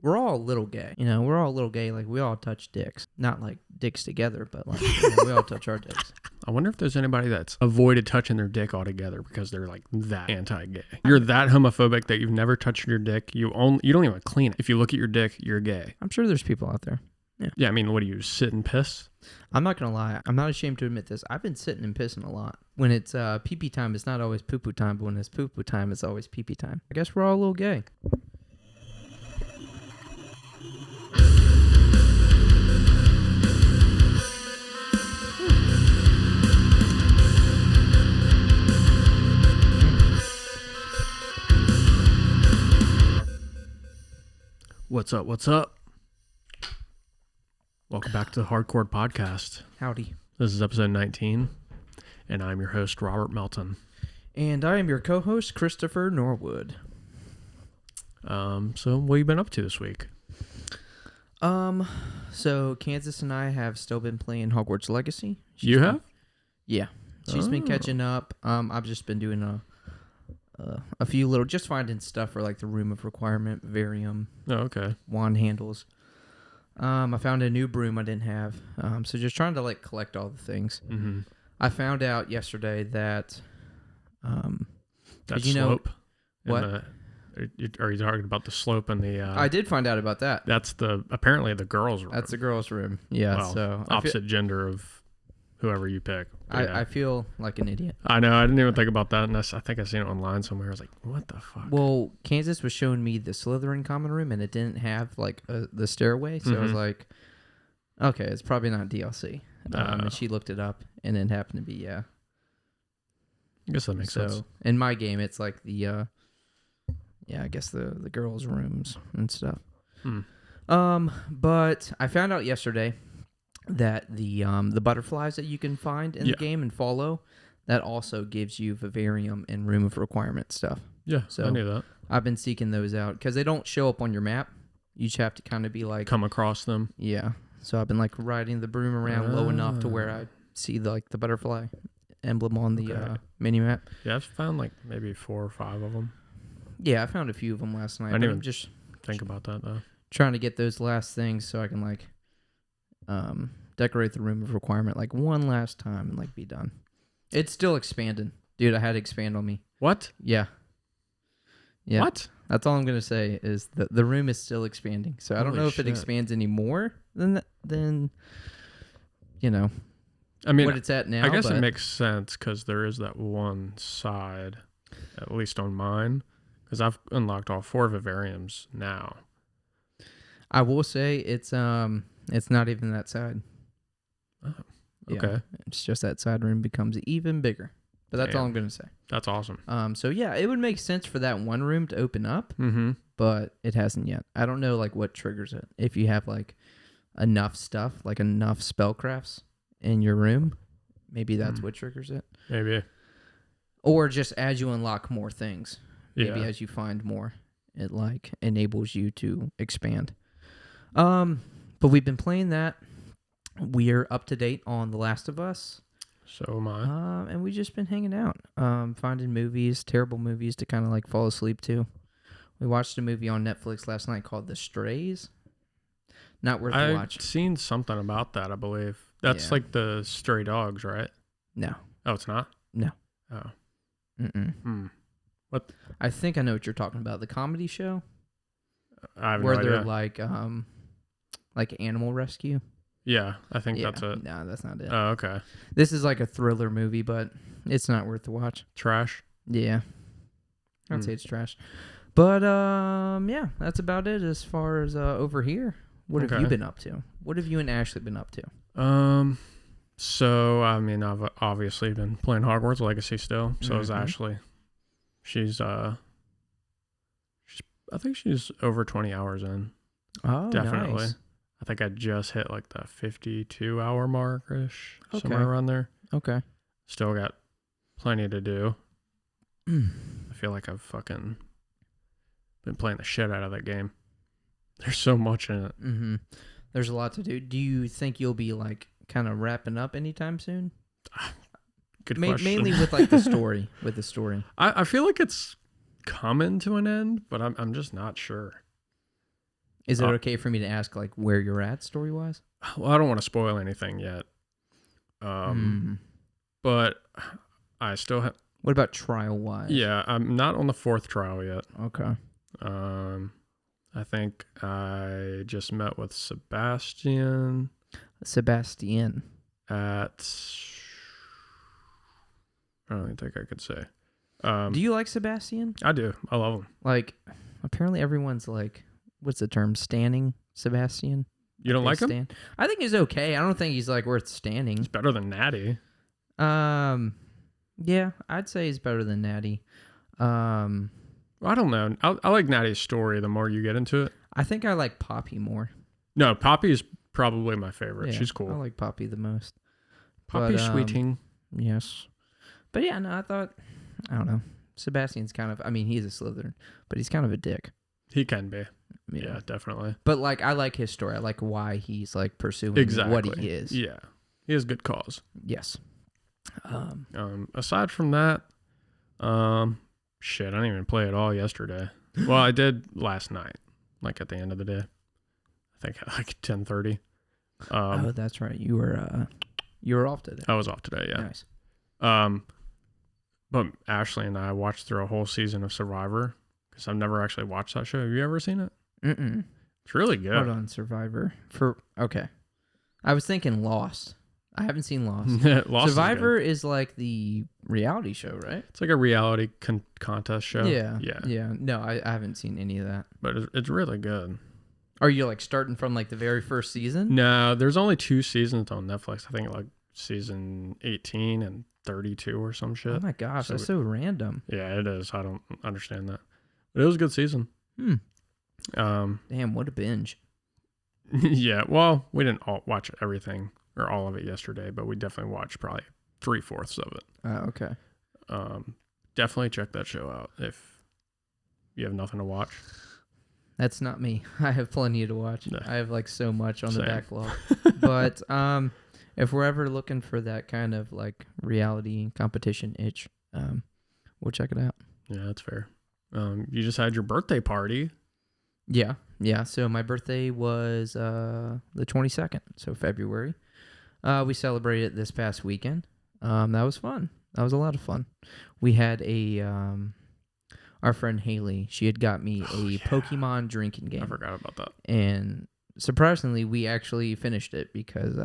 we're all a little gay. You know, we're all a little gay. Like, we all touch dicks. Not like dicks together, but like, we all touch our dicks. I wonder if there's anybody that's avoided touching their dick altogether because they're like that anti-gay. You're that homophobic that you've never touched your dick. You don't even clean it. If you look at your dick, you're gay. I'm sure there's people out there. Yeah. Yeah, I mean, what do you sit and piss? I'm not going to lie. I'm not ashamed to admit this. I've been sitting and pissing a lot. When it's pee-pee time, it's not always poo-poo time, but when it's poo-poo time, it's always pee-pee time. I guess we're all a little gay. What's up? What's up? Welcome back to the Hardcore Podcast. Howdy. This is episode 19, and I'm your host, Robert Melton. And I am your co-host, Christopher Norwood. So what have you been up to this week? So Kansas and I have still been playing Hogwarts Legacy. You have? Yeah. She's been catching up. I've just been doing a few little, just finding stuff for like the Room of Requirement, Varium. Oh, okay. Wand handles. I found a new broom I didn't have. So just trying to like collect all the things. Mm-hmm. I found out yesterday that That Know, slope. what? Are you talking about the slope and the? I did find out about that. That's apparently the girls' room. That's the girls' room. Yeah. Well, so opposite gender of whoever you pick. I feel like an idiot. I know. I didn't even think about that. And I think I seen it online somewhere. I was like, what the fuck? Well, Kansas was showing me the Slytherin common room, and it didn't have like the stairway. So I was like, okay, it's probably not DLC. And she looked it up, and it happened to be, yeah. I guess that makes sense. In my game, it's like the, I guess the girls' rooms and stuff. But I found out yesterday that the butterflies that you can find in the game and follow, that also gives you Vivarium and Room of Requirement stuff. Yeah, so I knew that. I've been seeking those out because they don't show up on your map. You just have to kind of be like... Come across them. Yeah. So I've been like riding the broom around low enough to where I see the butterfly emblem on the mini map. Yeah, I've found like maybe 4 or 5 of them. Yeah, I found a few of them last night. I didn't even just think about that though. Trying to get those last things so I can like decorate the Room of Requirement like one last time and like be done. It's still expanding. Dude, I had to expand on me. What? Yeah. What? That's all I'm going to say is that the room is still expanding. So I don't know if it expands any more than you know, I mean, what it's at now. I guess it makes sense because there is that one side, at least on mine, because I've unlocked all 4 Vivariums now. I will say it's not even that side. Oh, okay. Yeah, it's just that side room becomes even bigger. But that's all I'm going to say. That's awesome. So yeah, it would make sense for that one room to open up, but it hasn't yet. I don't know like what triggers it. If you have like enough stuff, like enough spellcrafts in your room, maybe that's what triggers it. Maybe. Or just as you unlock more things, maybe Yeah. as you find more, it like enables you to expand. But we've been playing that. We're up to date on The Last of Us. So am I. And we've just been hanging out, finding movies, terrible movies to kind of like fall asleep to. We watched a movie on Netflix last night called The Strays. Not worth the watch. I've seen something about that, I believe. That's like the stray dogs, right? No. Oh, it's not? No. Oh. Mm-mm. What? I think I know what you're talking about. The comedy show? I have where no they're idea. like animal rescue. Yeah, I think that's it. No, that's not it. Oh, okay. This is like a thriller movie, but it's not worth the watch. Trash? Yeah. I'd say it's trash. But, yeah, that's about it as far as over here. What have you been up to? What have you and Ashley been up to? So, I mean, I've obviously been playing Hogwarts Legacy still. So is Ashley. She's, I think she's over 20 hours in. Oh, definitely. Nice. I think I just hit like the 52-hour mark-ish, somewhere around there. Okay. Still got plenty to do. I feel like I've fucking been playing the shit out of that game. There's so much in it. Mm-hmm. There's a lot to do. Do you think you'll be like kind of wrapping up anytime soon? Good question. Mainly with like the story. With the story. I feel like it's coming to an end, but I'm just not sure. Is it okay for me to ask like where you're at story wise? Well, I don't want to spoil anything yet. But I still have. What about trial wise? Yeah, I'm not on the 4th trial yet. Okay. I think I just met with Sebastian at. I don't even think I could say. Do you like Sebastian? I do. I love him. Like, apparently everyone's like, what's the term? Standing Sebastian? You don't like him? I think he's okay. I don't think he's like worth standing. He's better than Natty. Yeah, I'd say he's better than Natty. I don't know. I like Natty's story the more you get into it. I think I like Poppy more. No, Poppy is probably my favorite. Yeah, she's cool. I like Poppy the most. Poppy's sweeting. Yes. But yeah, no, I don't know. Sebastian's kind of, I mean, he's a Slytherin, but he's kind of a dick. He can be. Yeah, definitely. But like, I like his story. I like why he's like pursuing what he is. Yeah. He has good cause. Yes. Aside from that, shit, I didn't even play it all yesterday. Well, I did last night, like at the end of the day. I think at like 10:30. Oh, that's right. You were off today. I was off today, yeah. Nice. But Ashley and I watched through a whole season of Survivor because I've never actually watched that show. Have you ever seen it? Mm-mm. It's really good. Hold on, Survivor. Okay. I was thinking Lost. I haven't seen Lost. Lost Survivor is like the reality show, right? It's like a reality contest show. Yeah. No, I haven't seen any of that. But it's really good. Are you like starting from like the very first season? No, there's only 2 seasons on Netflix. I think like season 18 and 32 or some shit. Oh my gosh, that's so random. Yeah, it is. I don't understand that. But it was a good season. Damn, what a binge. Yeah, well, we didn't all watch everything or all of it yesterday, but we definitely watched probably 3/4 of it. Oh, okay. Definitely check that show out if you have nothing to watch. That's not me. I have plenty to watch. No. I have like so much on Same. the backlog. But if we're ever looking for that kind of like reality competition itch, we'll check it out. Yeah, that's fair. You just had your birthday party. Yeah. So my birthday was the 22nd, so February. We celebrated this past weekend. That was fun. That was a lot of fun. We had our friend Haley, she had got me a Pokemon drinking game. I forgot about that. And surprisingly, we actually finished it because,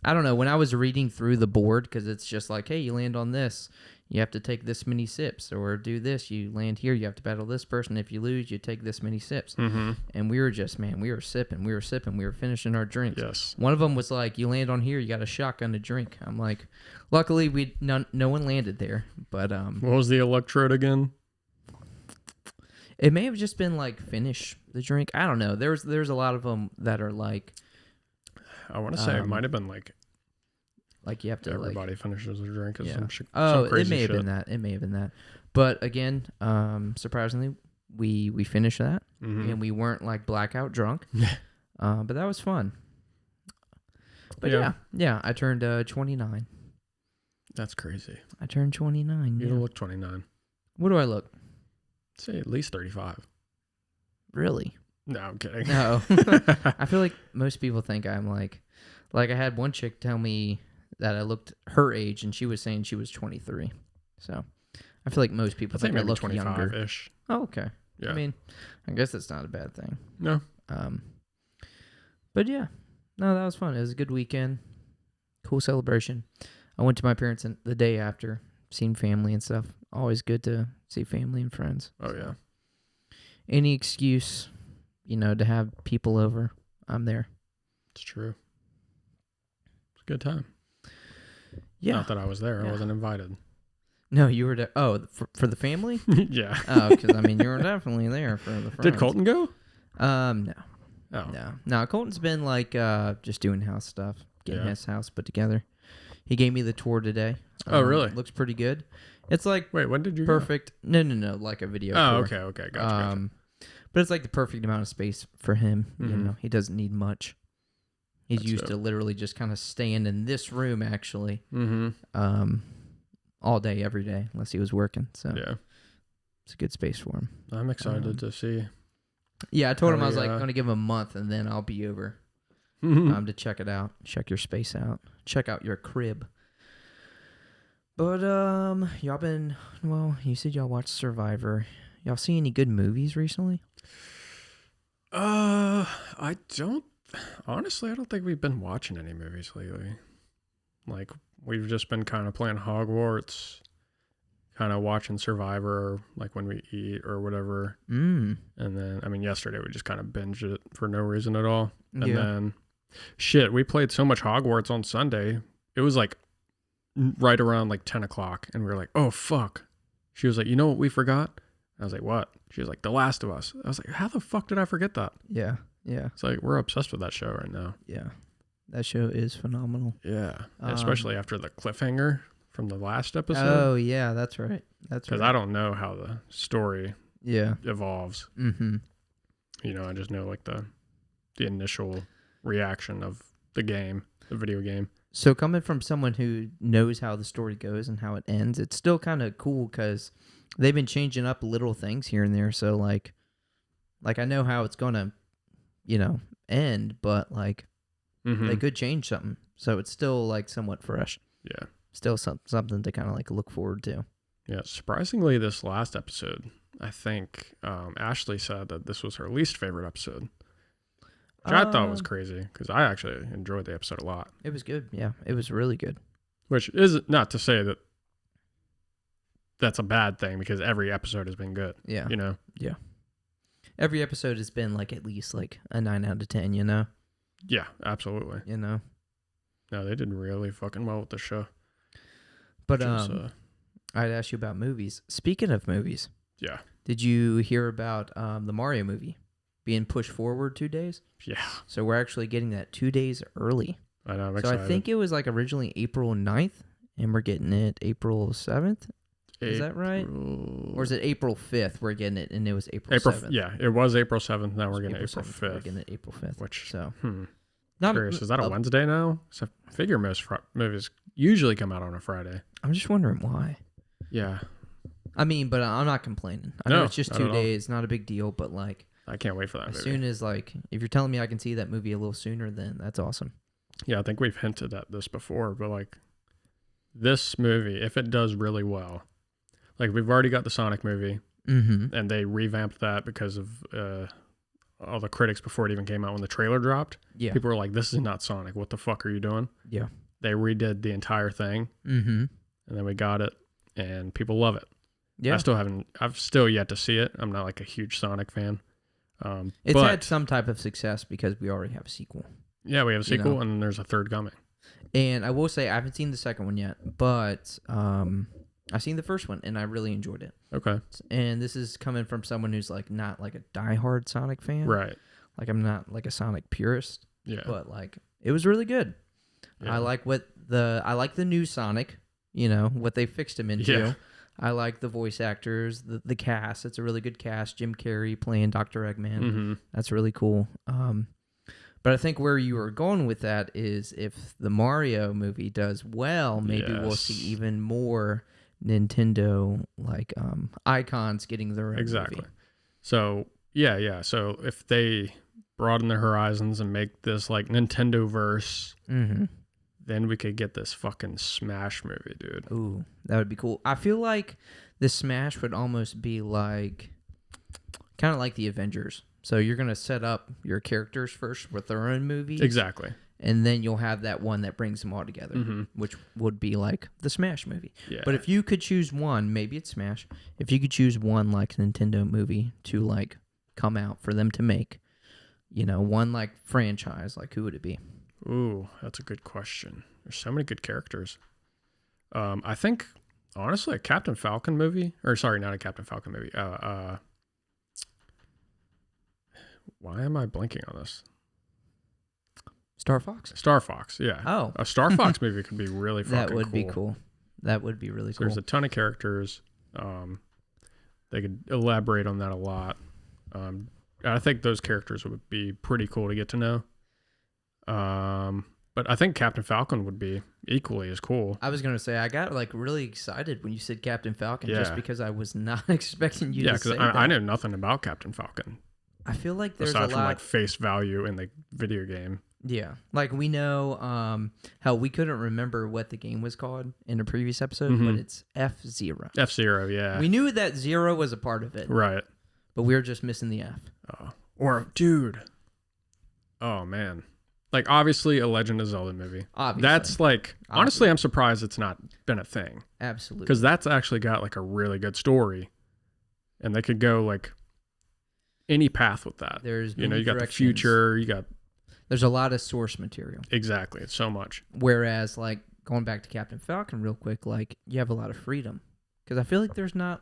I don't know, when I was reading through the board, because it's just like, hey, you land on this, you have to take this many sips, or do this, you land here, you have to battle this person. If you lose, you take this many sips. Mm-hmm. And we were just, we were sipping, we were finishing our drinks. Yes. One of them was like, you land on here, you got a shotgun to drink. I'm like, luckily no one landed there, but what was the electrode again? it may have just been like finish the drink. I don't know. There's a lot of them that are like, I want to say it might have been like you have to everybody finishes their drink. Yeah. Some Oh, crazy it may have shit. been that. It may have been that. But again, surprisingly, we finished that, and we weren't like blackout drunk. But that was fun. But yeah, I turned 29. That's crazy. I turned 29. You don't look 29. What do I look? Say at least 35. Really? No, I'm kidding. No. I feel like most people think I'm like I had one chick tell me that I looked her age, and she was saying she was 23. So I feel like most people think I look younger. 25-ish. Oh, okay. Yeah. I mean, I guess that's not a bad thing. No. But yeah, no, that was fun. It was a good weekend. Cool celebration. I went to my parents the day after, seen family and stuff. Always good to see family and friends. Oh, yeah. Any excuse, to have people over, I'm there. It's true. It's a good time. Yeah. Not that I was there. I wasn't invited. No, you were for the family? Yeah. Oh, because, you were definitely there for the friends. Did Colton go? No. Oh. No, Colton's been just doing house stuff, getting his house put together. He gave me the tour today. Oh, really? Looks pretty good. It's like wait, when did you perfect? Go? No, like a video. Oh, tour. okay, gotcha. But it's like the perfect amount of space for him. Mm-hmm. He doesn't need much. He's used to literally just kind of staying in this room actually, all day, every day, unless he was working. So yeah, it's a good space for him. I'm excited to see Yeah, I told him I was yeah. like going to give him a month and then I'll be over to check it out, check your space out, check out your crib. But y'all been you said y'all watched Survivor. Y'all see any good movies recently? I don't. Honestly, I don't think we've been watching any movies lately. Like, we've just been kind of playing Hogwarts, kind of watching Survivor, like when we eat or whatever. And then, I mean, yesterday we just kind of binged it for no reason at all. And then, shit, we played so much Hogwarts on Sunday. It was like right around like 10 o'clock. And we were like, oh, fuck. She was like, you know what we forgot? I was like, what? She was like, The Last of Us. I was like, how the fuck did I forget that? Yeah. It's like, we're obsessed with that show right now. Yeah. That show is phenomenal. Yeah. Especially after the cliffhanger from the last episode. Oh, yeah, that's right. Because I don't know how the story evolves. Mm-hmm. You know, I just know like the initial reaction of the game, the video game. So coming from someone who knows how the story goes and how it ends, it's still kind of cool because they've been changing up little things here and there. So like I know how it's going to, end, but like they could change something. So it's still like somewhat fresh. Yeah. Still something to kind of like look forward to. Yeah. Surprisingly, this last episode, I think Ashley said that this was her least favorite episode. Which I thought was crazy because I actually enjoyed the episode a lot. It was good. Yeah. It was really good. Which is not to say that that's a bad thing because every episode has been good. Yeah. Yeah. Every episode has been like at least like a 9 out of 10, Yeah, absolutely. No, they did really fucking well with the show. But I'd ask you about movies. Speaking of movies. Yeah. Did you hear about the Mario movie being pushed forward 2 days? Yeah. So we're actually getting that 2 days early. I know, I'm excited. So I think it was like originally April 9th, and we're getting it April 7th. Is that right? Or is it April 5th? We're getting it, and it was April 7th. Yeah, it was April 7th. Now we're getting April 5th. We're getting it April 5th. Which, not curious, is that a Wednesday now? So I figure most movies usually come out on a Friday. I'm just wondering why. Yeah. I mean, but I'm not complaining. I know it's just 2 days, not a big deal, but like... I can't wait for that movie. As soon as, like, if you're telling me I can see that movie a little sooner, then that's awesome. Yeah, I think we've hinted at this before, but like, this movie, if it does really well... Like, we've already got the Sonic movie, and they revamped that because of all the critics before it even came out when the trailer dropped. Yeah. People were like, this is not Sonic. What the fuck are you doing? Yeah. They redid the entire thing, and then we got it, and people love it. Yeah. I've still yet to see it. I'm not like a huge Sonic fan. It's had some type of success because we already have a sequel. Yeah, we have a sequel, and then there's a third coming. And I will say, I haven't seen the second one yet, but... I've seen the first one, and I really enjoyed it. Okay. And this is coming from someone who's, like, not, like, a diehard Sonic fan. Right. Like, I'm not, like, a Sonic purist. Yeah. But, like, it was really good. Yeah. I like the new Sonic, what they fixed him into. Yeah. I like the voice actors, the cast. It's a really good cast. Jim Carrey playing Dr. Eggman. That's really cool. But I think where you were going with that is if the Mario movie does well, maybe we'll see even more Nintendo icons getting their own movie. So so if they broaden their horizons and make this like Nintendo verse, then we could get this fucking Smash movie, dude. Ooh, that would be cool. I feel like the Smash would almost be like kind of like the Avengers. So you're gonna set up your characters first with their own movies, exactly. And then you'll have that one that brings them all together, which would be like the Smash movie. Yeah. But if you could choose one, maybe it's Smash. If you could choose one like Nintendo movie to like come out for them to make, one like franchise, like who would it be? Ooh, that's a good question. There's so many good characters. I think honestly a Captain Falcon movie, or sorry, not a Captain Falcon movie. Why am I blanking on this? Star Fox? Star Fox, yeah. Oh. A Star Fox movie could be really fucking cool. That would be cool. That would be really cool. There's a ton of characters. They could elaborate on that a lot. I think those characters would be pretty cool to get to know. But I think Captain Falcon would be equally as cool. I was going to say, I got like really excited when you said Captain Falcon just because I was not expecting you to say that. Yeah, because I know nothing about Captain Falcon. I feel like there's aside a from lot. like face value in the video game. Yeah, like we know, hell, we couldn't remember what the game was called in a previous episode, but it's F-Zero. F-Zero, yeah. We knew that Zero was a part of it, Right. but we were just missing the F. Oh. Or, dude. Oh, man. Like, obviously, a Legend of Zelda movie. Obviously. That's like, honestly, I'm surprised it's not been a thing. Absolutely. Because that's actually got like a really good story. And they could go like any path with that. There's you know, you got the directions. future, you got... There's a lot of source material. Exactly. It's so much. Whereas, like, going back to Captain Falcon real quick, like, you have a lot of freedom. Because I feel like there's not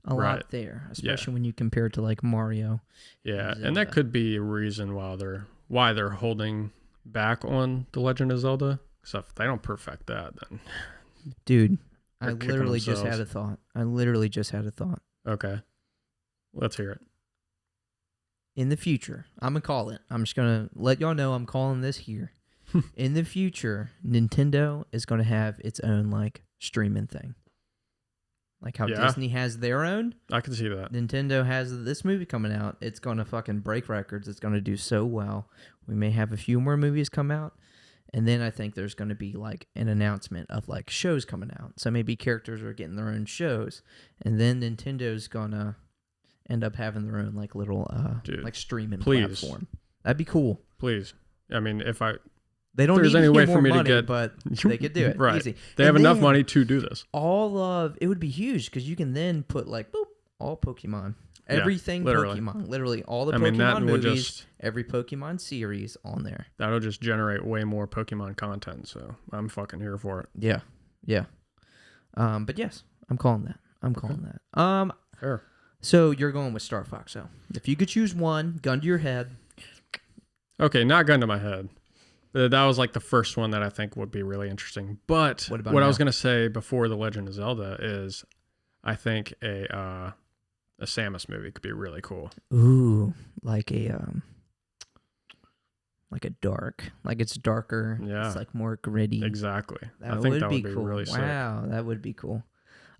a lot there, especially when you compare it to, like, Mario. Yeah, and that could be a reason why they're holding back on The Legend of Zelda. So if they don't perfect that, then... Dude, I kicking literally just themselves. had a thought. Okay. Let's hear it. In the future, I'm going to call it. I'm just going to let y'all know I'm calling this here. In the future, Nintendo is going to have its own, like, streaming thing. Like how Disney has their own. I can see that. Nintendo has this movie coming out. It's going to fucking break records. It's going to do so well. We may have a few more movies come out. And then I think there's going to be, like, an announcement of, like, shows coming out. So maybe characters are getting their own shows. And then Nintendo's going to end up having their own, like, little like streaming platform. That'd be cool. Please. I mean, they don't need any way more for me money, to get, but they could do it right. easy. They have enough money to do this. It would be huge because you can then put, like, boop, all Pokemon, everything literally. Pokemon, literally all the Pokemon movies, just, every Pokemon series on there. That'll just generate way more Pokemon content. So I'm fucking here for it. Yeah. But yes, I'm calling that. Fair. So you're going with Star Fox, though. If you could choose one, gun to your head. Okay, not gun to my head. That was like the first one that I think would be really interesting. But what I was going to say before The Legend of Zelda is I think a Samus movie could be really cool. Ooh, like dark. Like it's darker. Yeah. It's like more gritty. Exactly. That would be cool. Really sick. Wow, that would be cool.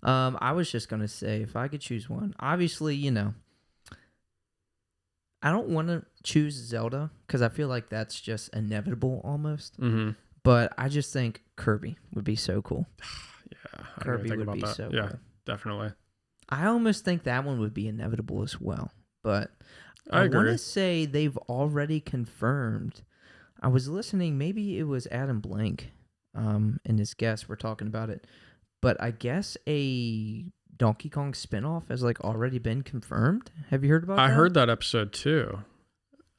I was just going to say, if I could choose one, obviously, you know, I don't want to choose Zelda because I feel like that's just inevitable almost. Mm-hmm. But I just think Kirby would be so cool. Yeah. Kirby would be so cool. Definitely. I almost think that one would be inevitable as well. But I agree. want to say they've already confirmed. I was listening, maybe it was Adam Blank and his guests were talking about it. But I guess a Donkey Kong spinoff has like already been confirmed. Have you heard about that? I heard that episode too.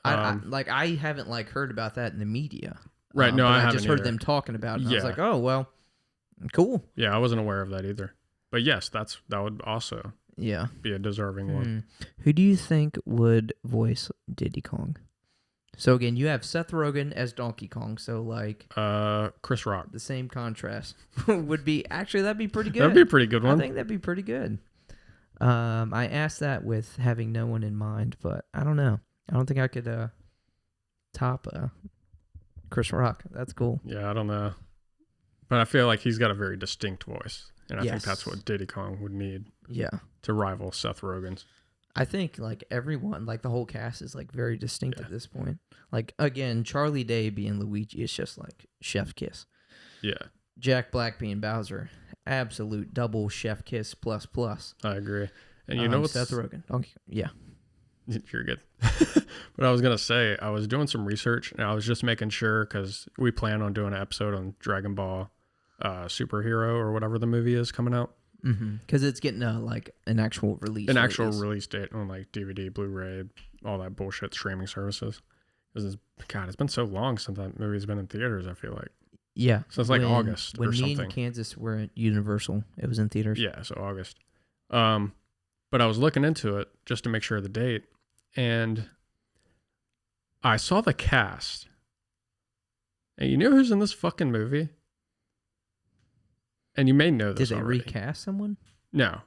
I haven't like heard about that in the media. Right. No, I haven't just heard them talking about it. And I was like, oh, well, cool. Yeah, I wasn't aware of that either. But yes, that would also be a deserving one. Who do you think would voice Diddy Kong? So again, you have Seth Rogen as Donkey Kong, so like Chris Rock. The same contrast would be that'd be pretty good. That'd be a pretty good one. I think that'd be pretty good. I asked that with having no one in mind, but I don't know. I don't think I could top Chris Rock. That's cool. Yeah, I don't know. But I feel like he's got a very distinct voice, and I think that's what Diddy Kong would need. Yeah. To rival Seth Rogen's. I think like everyone, like the whole cast is like very distinct at this point. Like again, Charlie Day being Luigi is just like chef kiss. Yeah. Jack Black being Bowser, absolute double chef kiss plus. I agree. And you know what? Seth Rogen. Okay. Yeah. You're good. But I was going to say, I was doing some research and I was just making sure because we plan on doing an episode on Dragon Ball Superhero or whatever the movie is coming out. Because it's getting like an actual release. Release date on like DVD, Blu-ray, all that bullshit streaming services. Because it's been so long since that movie's been in theaters, I feel like. Yeah. So it's like August or something. When me and Kansas were at Universal, it was in theaters. Yeah, so August. But I was looking into it just to make sure of the date. And I saw the cast. And you know who's in this fucking movie? And you may know this already. Did they recast someone? No.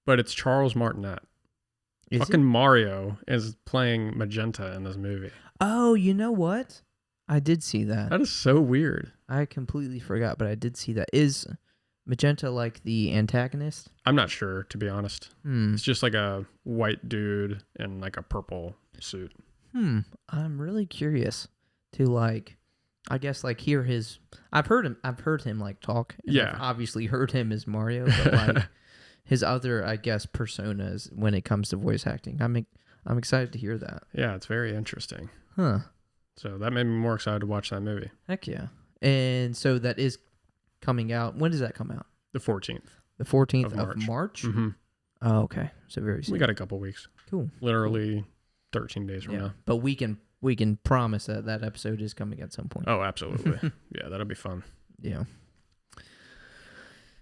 But it's Charles Martinet. Fucking Mario is playing Magenta in this movie. Oh, you know what? I did see that. That is so weird. I completely forgot, but I did see that. Is Magenta like the antagonist? I'm not sure, to be honest. Hmm. It's just like a white dude in like a purple suit. I'm really curious to like, I guess like hear his. I've heard him like talk. And Yeah. I've obviously heard him as Mario, but like his other, I guess, personas when it comes to voice acting. I'm excited to hear that. Yeah, it's very interesting. Huh. So that made me more excited to watch that movie. Heck yeah. And so that is coming out. When does that come out? The 14th. The 14th Of of March? Mm-hmm. Oh, okay. So very soon. We got a couple weeks. Cool. Literally 13 days from now. But we can promise that episode is coming at some point. Oh, absolutely. Yeah, that'll be fun. Yeah.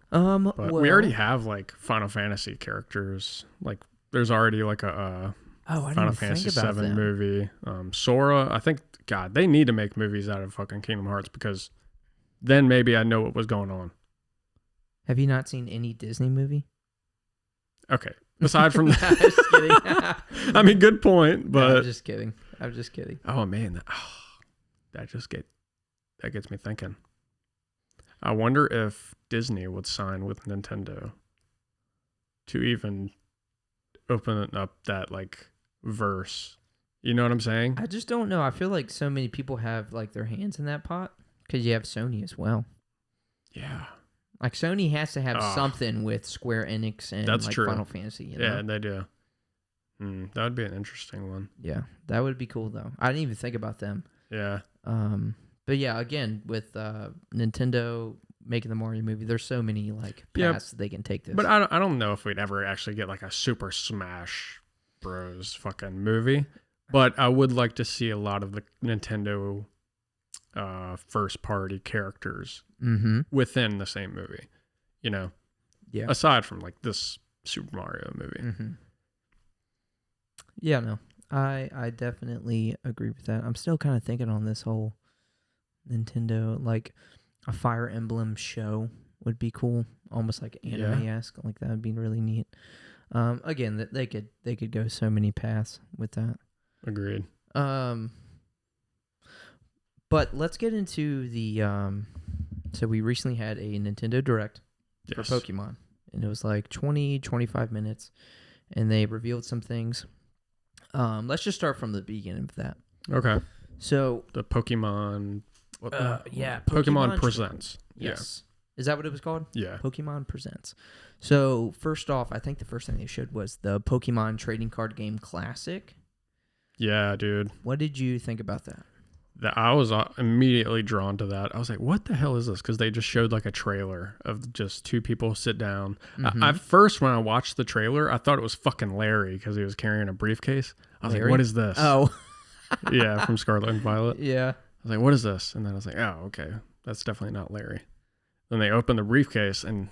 But we already have like Final Fantasy characters. Like there's already like a Final Fantasy 7 movie. Sora, I think, God, they need to make movies out of fucking Kingdom Hearts because then maybe I know what was going on. Have you not seen any Disney movie? Okay. Aside from that. I'm just kidding. I mean, good point, but. No, I'm just kidding. Oh, man. That gets me thinking. I wonder if Disney would sign with Nintendo to even open up that like verse. You know what I'm saying? I just don't know. I feel like so many people have like their hands in that pot because you have Sony as well. Yeah. Like Sony has to have something with Square Enix and that's like true. Final Fantasy. You know? Yeah, they do. That would be an interesting one. Yeah, that would be cool though. I didn't even think about them. Yeah. But yeah, again with Nintendo making the Mario movie, there's so many like paths they can take this. But I don't know if we'd ever actually get like a Super Smash Bros. Fucking movie. But I would like to see a lot of the Nintendo first party characters within the same movie. You know? Yeah. Aside from like this Super Mario movie. Mm-hmm. Yeah, no. I definitely agree with that. I'm still kind of thinking on this whole Nintendo, like a Fire Emblem show would be cool, almost like anime-esque. Like that would be really neat. Again, that they could go so many paths with that. Agreed. But let's get into the so we recently had a Nintendo Direct for Pokemon, and it was like 25 minutes, and they revealed some things. Let's just start from the beginning of that. Okay. So the Pokemon. Pokemon Presents. Yes. Yeah. Is that what it was called? Yeah. Pokemon Presents. So first off, I think the first thing they showed was the Pokemon Trading Card Game Classic. Yeah, dude. What did you think about that? I was immediately drawn to that. I was like, what the hell is this? Because they just showed like a trailer of just two people sit down. At first, when I watched the trailer, I thought it was fucking Larry because he was carrying a briefcase. I was like, what is this? Oh. Yeah, from Scarlet and Violet. Yeah. I was like, what is this? And then I was like, oh, okay. That's definitely not Larry. Then they opened the briefcase and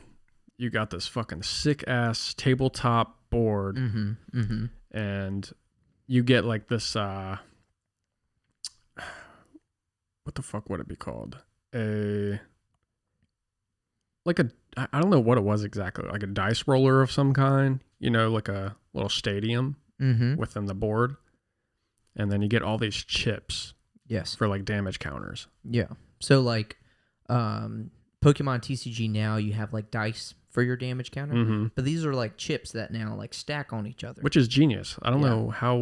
you got this fucking sick-ass tabletop board. And you get like this... what the fuck would it be called? I don't know what it was exactly. Like a dice roller of some kind. You know, like a little stadium within the board. And then you get all these chips. Yes. For like damage counters. Yeah. So like Pokemon TCG now you have like dice for your damage counter. But these are like chips that now like stack on each other. Which is genius. I don't know how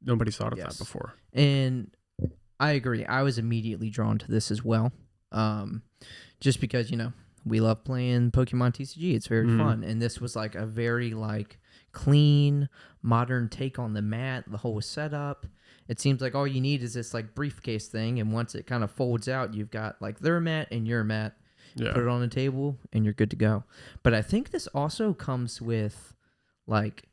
nobody thought of that before. And I agree. I was immediately drawn to this as well. Just because, you know, we love playing Pokemon TCG. It's very fun. And this was like a very like clean, modern take on the mat, the whole setup. It seems like all you need is this like briefcase thing, and once it kind of folds out, you've got like their mat and your mat. Yeah. Put it on the table, and you're good to go. But I think this also comes with like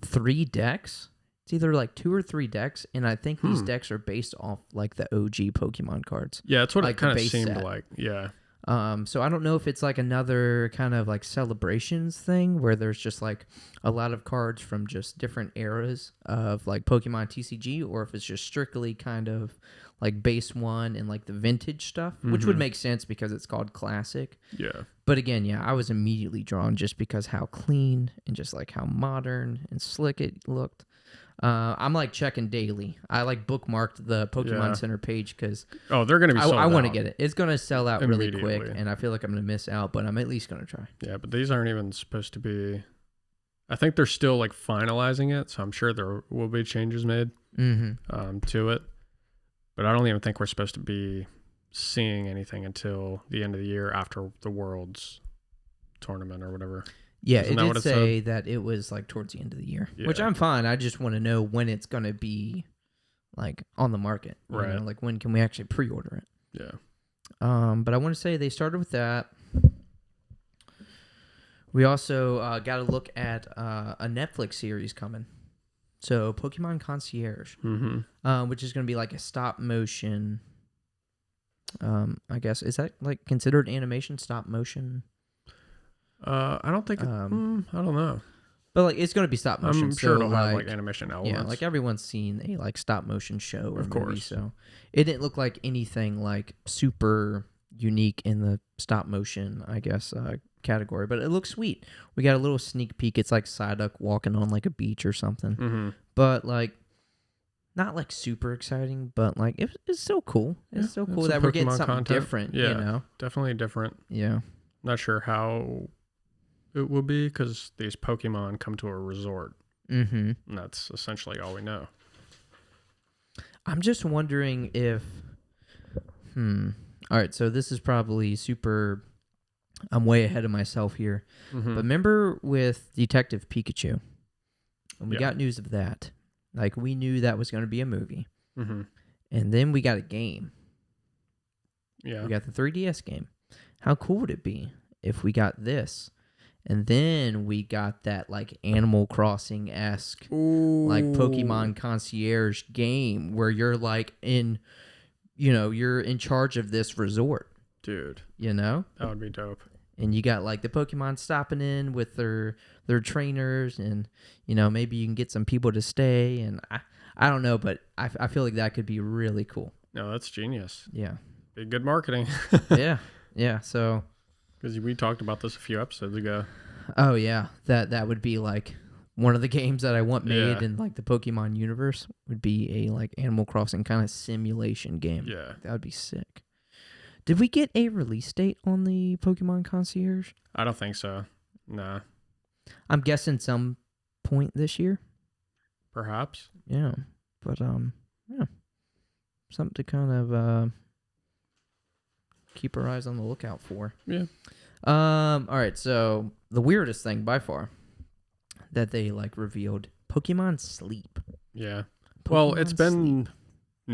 3 decks. It's either like 2 or 3 decks, and I think these decks are based off like the OG Pokemon cards. Yeah, that's what like it kind of seemed like. Yeah. So I don't know if it's like another kind of like celebrations thing where there's just like a lot of cards from just different eras of like Pokemon TCG, or if it's just strictly kind of like base one and like the vintage stuff, which would make sense because it's called Classic. Yeah. But again, yeah, I was immediately drawn just because how clean and just like how modern and slick it looked. I'm like checking daily. I like bookmarked the Pokemon Yeah. Center page because Oh, they're going to be sold I want to out get it. It's going to sell out really quick, immediately. and I feel like I'm going to miss out, but I'm at least going to try. Yeah, but these aren't even supposed to be. I think they're still like finalizing it, so I'm sure there will be changes made to it. But I don't even think we're supposed to be seeing anything until the end of the year after the World's tournament or whatever. Yeah, Isn't it that did what it say that it was like towards the end of the year, which Yeah. I'm fine. I just want to know when it's going to be like on the market. You Right. know, like when can we actually pre-order it? Yeah. But I want to say they started with that. We also got to look at a Netflix series coming. So Pokemon Concierge, which is going to be like a stop motion. I guess is that like considered animation stop motion? I don't think. I don't know. But like it's going to be stop motion. I'm sure it'll like, have like animation elements. Yeah, like everyone's seen a like stop motion show or Of movie, course. so it didn't look like anything like super unique in the stop motion, I guess, category. But it looks sweet. We got a little sneak peek. It's like Psyduck walking on like a beach or something. But like not like super exciting, but like it's still cool. It's still cool that we're getting Pokemon something content. different. Yeah, You know, definitely different. yeah. Not sure how it will be because these Pokemon come to a resort. And that's essentially all we know. I'm just wondering if. All right, so this is probably super. I'm way ahead of myself here. But remember with Detective Pikachu, when we got news of that, like we knew that was going to be a movie. And then we got a game. Yeah. We got the 3DS game. How cool would it be if we got this? And then we got that like Animal Crossing-esque like Pokemon Concierge game where you're like you're in charge of this resort. Dude. You know? That would be dope. And you got like the Pokemon stopping in with their trainers and, maybe you can get some people to stay. And I don't know, but I feel like that could be really cool. No, that's genius. Yeah. Be good marketing. Yeah. Yeah. So. Because we talked about this a few episodes ago. Oh, yeah. That would be like one of the games that I want made in like the Pokemon universe would be a like Animal Crossing kind of simulation game. Yeah. That would be sick. Did we get a release date on the Pokemon Concierge? I don't think so. Nah. I'm guessing some point this year. Perhaps. Yeah. But yeah. Something to kind of keep our eyes on the lookout for. Yeah. All right, so the weirdest thing by far that they like revealed, Pokemon Sleep. Yeah. Pokemon well, it's been Sleep.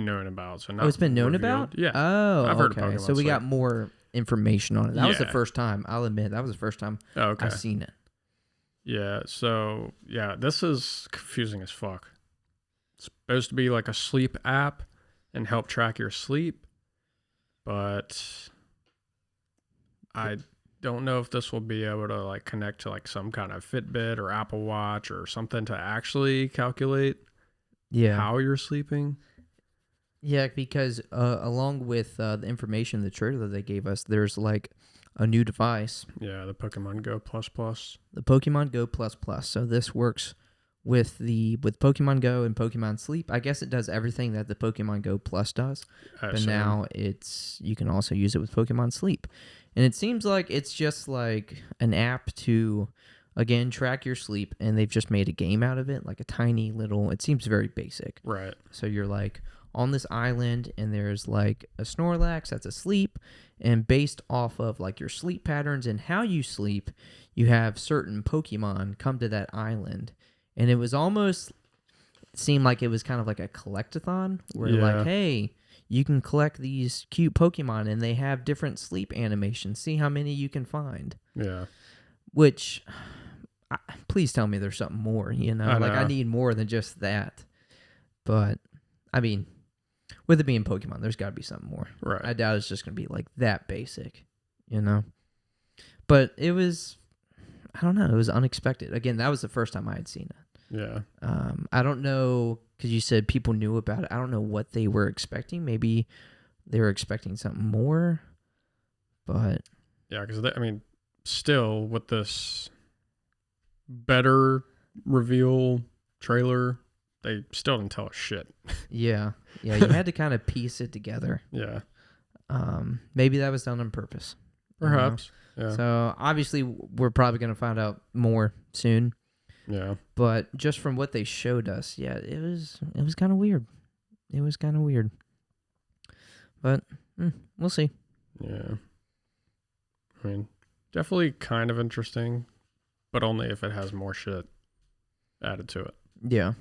known about. So not it's been known revealed. about? Yeah. Oh, I've heard of okay. Pokemon So we got Sleep. more information on it. That was the Yeah. first time. I'll admit that was the first time Okay. I've seen it. Yeah. So yeah, this is confusing as fuck. It's supposed to be like a sleep app and help track your sleep, but I don't know if this will be able to like connect to like some kind of Fitbit or Apple Watch or something to actually calculate how you're sleeping. Yeah, because along with the information, the trailer that they gave us, there's like a new device. Yeah, the Pokemon Go Plus Plus. The Pokemon Go Plus Plus. So this works with Pokemon Go and Pokemon Sleep. I guess it does everything that the Pokemon Go Plus does, but now you can also use it with Pokemon Sleep. And it seems like it's just like an app to, again, track your sleep, and they've just made a game out of it, like a tiny little, it seems very basic. Right. So you're like on this island, and there's like a Snorlax that's asleep, and based off of like your sleep patterns and how you sleep, you have certain Pokemon come to that island. And it was almost seemed like it was kind of like a collectathon where like, hey, you can collect these cute Pokemon and they have different sleep animations. See how many you can find. Yeah. Which, please tell me there's something more, I need more than just that. But, I mean, with it being Pokemon, there's got to be something more. Right. I doubt it's just going to be like that basic, But it was, I don't know, it was unexpected. Again, that was the first time I had seen it. Yeah. I don't know, because you said people knew about it. I don't know what they were expecting. Maybe they were expecting something more, but... Yeah, because, still, with this better reveal trailer they still didn't tell us shit. Yeah. Yeah, you had to kind of piece it together. Yeah. Maybe that was done on purpose. Perhaps. Yeah. So obviously we're probably going to find out more soon. Yeah. But just from what they showed us, yeah, it was kind of weird. It was kind of weird. But we'll see. Yeah. I mean, definitely kind of interesting, but only if it has more shit added to it. Yeah.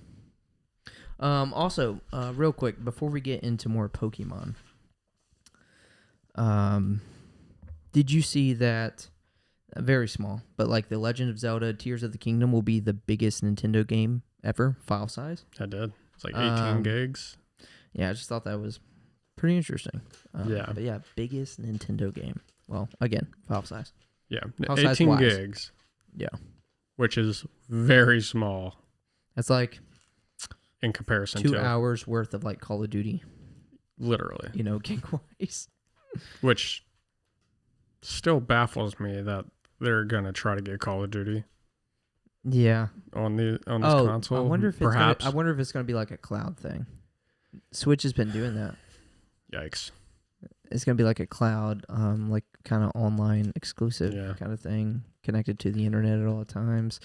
Also, real quick, before we get into more Pokemon, did you see that, very small, but like The Legend of Zelda Tears of the Kingdom will be the biggest Nintendo game ever, file size? I did. It's like 18 gigs. Yeah, I just thought that was pretty interesting. Yeah. But yeah, biggest Nintendo game. Well, again, file size. Yeah. File 18 size-wise. gigs. Yeah. Which is very small That's like in comparison 2 to hours worth of like Call of Duty, literally. gig-wise. Which still baffles me that they're gonna try to get Call of Duty Yeah. on this console. I wonder if perhaps. it's gonna be like a cloud thing. Switch has been doing that. Yikes. It's gonna be like a cloud, like kind of online exclusive Yeah. kind of thing, connected to the internet at all times.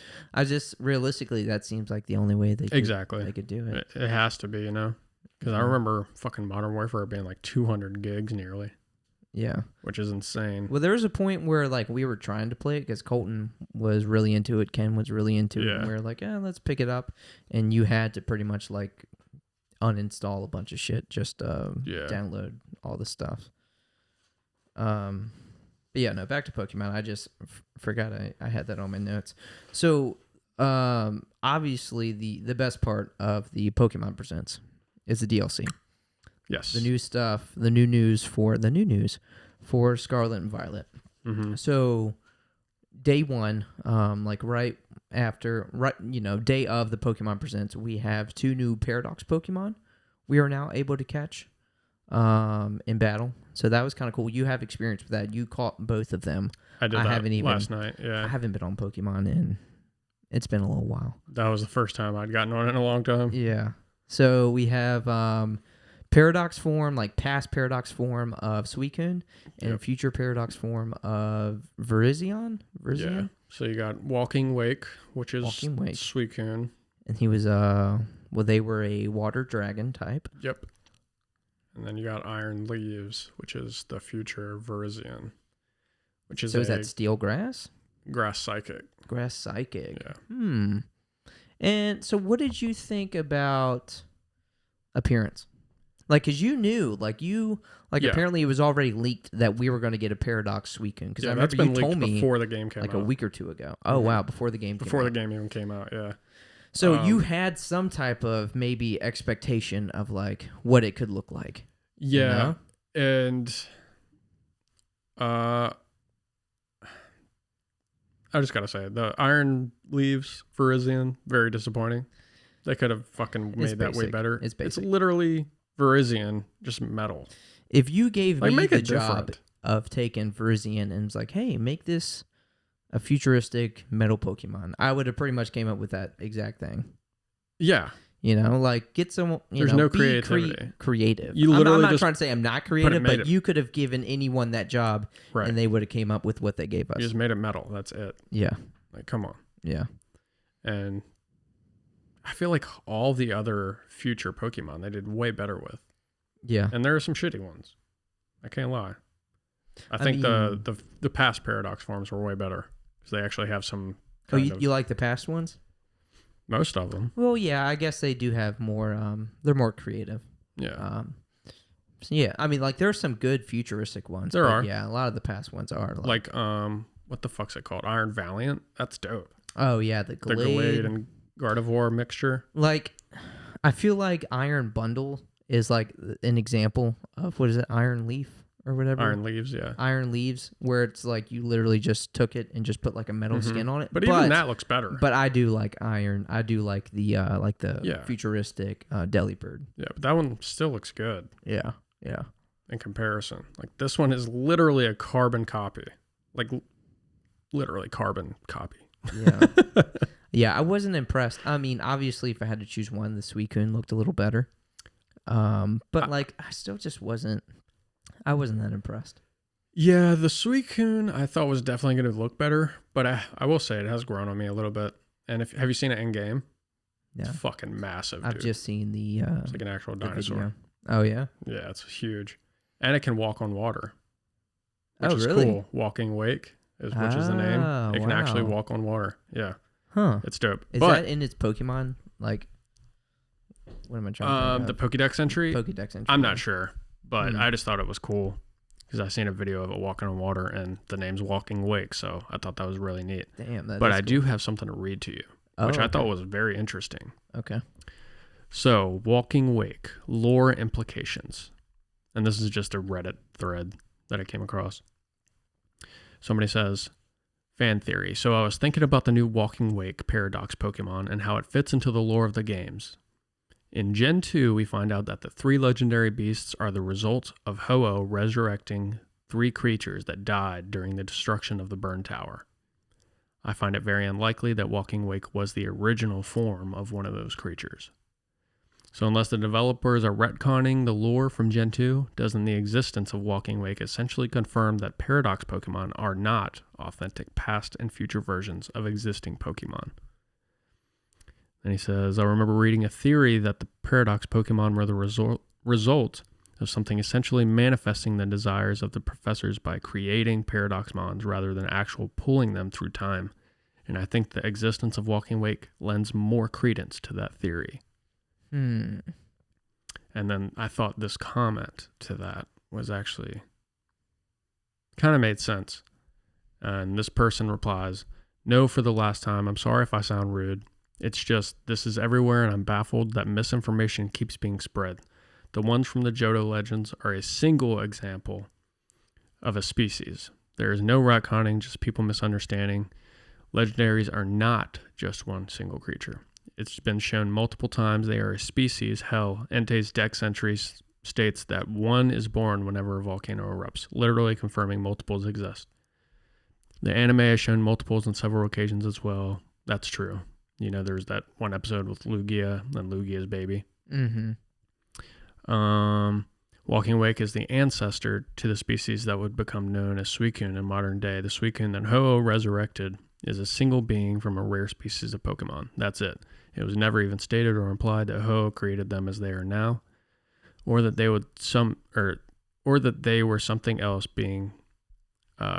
Realistically, that seems like the only way they could do it. It has to be, because I remember fucking Modern Warfare being like 200 gigs nearly. Yeah, which is insane. Well, there was a point where like we were trying to play it because Colton was really into it, Ken was really into it, and we were like, let's pick it up, and you had to pretty much like uninstall a bunch of shit, just download all the stuff. But yeah, no, back to Pokemon. I just forgot I had that on my notes. So obviously the best part of the Pokemon Presents is the DLC. Yes. The new stuff, the new news for Scarlet and Violet. Mm-hmm. So day one, like day of the Pokemon Presents, we have 2 new Paradox Pokemon we are now able to catch in battle. So that was kind of cool. You have experience with that. You caught both of them. I did that last night. Yeah. I haven't been on Pokemon in it's been a little while. That was the first time I'd gotten on it in a long time. Yeah. So we have Paradox form, like past Paradox form of Suicune, and future Paradox form of Virizion. Yeah. So you got Walking Wake, which is Suicune. And he was they were a water dragon type. Yep. And then you got Iron Leaves, which is the future Virizion. Which is is that Steel Grass? Grass Psychic. Grass Psychic. Yeah. And so what did you think about appearance? Like, because you knew, apparently it was already leaked that we were going to get a Paradox Suicune. Because I remember you told me before the game came out. Like a week or two ago. Oh, wow, before the game came out. Before the game even came out, yeah. So you had some type of maybe expectation of, like, what it could look like. Yeah, and I just got to say, the Iron Leaves Virizion, very disappointing. They could have fucking made that way better. It's basic. It's literally Virizion, just metal. If you gave me the job different. of taking Virizion and was like, hey, make this a futuristic metal Pokemon, I would have pretty much came up with that exact thing. Yeah. Like get some, There's no creativity. Creative. You literally I'm not trying to say I'm not creative, but you could have given anyone that job and they would have came up with what they gave us. You just made it metal. That's it. Yeah. Like, come on. Yeah. And I feel like all the other future Pokemon they did way better with. Yeah. And there are some shitty ones. I can't lie. I think the past Paradox forms were way better because they actually have some. You like the past ones? Most of them. Well, yeah, I guess they do have more. They're more creative. Yeah. So yeah, I mean, like there's some good futuristic ones. There are. Yeah, a lot of the past ones are. Like what the fuck's it called? Iron Valiant. That's dope. Oh yeah, the Glade and Gardevoir mixture. Like, I feel like Iron Bundle is like an example of what is it, Iron Leaf or whatever. Iron Leaves, yeah. Iron Leaves, where it's like you literally just took it and just put like a metal skin on it. But even that looks better. But I do like Iron. I do like the futuristic Delibird. Yeah, but that one still looks good. Yeah, yeah. In comparison, like this one is literally a carbon copy. Like literally carbon copy. Yeah. Yeah, I wasn't impressed. I mean, obviously, if I had to choose one, the Suicune looked a little better. But like, I still just wasn't. I wasn't that impressed. Yeah, the Suicune I thought was definitely going to look better, but I will say it has grown on me a little bit. And have you seen it in game? Yeah, It's fucking massive, dude. I've just seen the. It's like an actual dinosaur. Video. Oh yeah. Yeah, it's huge, and it can walk on water, which is really? cool. Walking Wake which is the name. It can actually walk on water. Yeah. Huh. It's dope. Is that in its Pokemon? Like, what am I trying to think the Pokédex entry? Pokédex entry. I'm not sure, but I just thought it was cool because I seen a video of it walking on water and the name's Walking Wake, so I thought that was really neat. Damn, but I do have something to read to you, which I thought was very interesting. Okay. So, Walking Wake, lore implications. And this is just a Reddit thread that I came across. Somebody says, fan theory. So I was thinking about the new Walking Wake Paradox Pokemon and how it fits into the lore of the games. In Gen 2, we find out that the 3 legendary beasts are the result of Ho-Oh resurrecting 3 creatures that died during the destruction of the Burn Tower. I find it very unlikely that Walking Wake was the original form of one of those creatures. So unless the developers are retconning the lore from Gen 2, doesn't the existence of Walking Wake essentially confirm that Paradox Pokemon are not authentic past and future versions of existing Pokemon? And he says, I remember reading a theory that the Paradox Pokemon were the result of something essentially manifesting the desires of the professors by creating Paradoxmons rather than actual pulling them through time. And I think the existence of Walking Wake lends more credence to that theory. And then I thought this comment to that was actually kind of made sense. And this person replies, no, for the last time. I'm sorry if I sound rude. It's just, this is everywhere and I'm baffled that misinformation keeps being spread. The ones from the Johto legends are a single example of a species. There is no retconning, just people misunderstanding. Legendaries are not just one single creature. It's been shown multiple times they are a species. Hell, Entei's Dex entry states that one is born whenever a volcano erupts, literally confirming multiples exist. The anime has shown multiples on several occasions as well. That's true. You know, there's that one episode with Lugia and Lugia's baby. Walking Wake is the ancestor to the species that would become known as Suicune in modern day. The Suicune that Ho-Oh resurrected is a single being from a rare species of Pokemon. That's it. It was never even stated or implied that Ho-Oh created them as they are now, or that they would or that they were something else being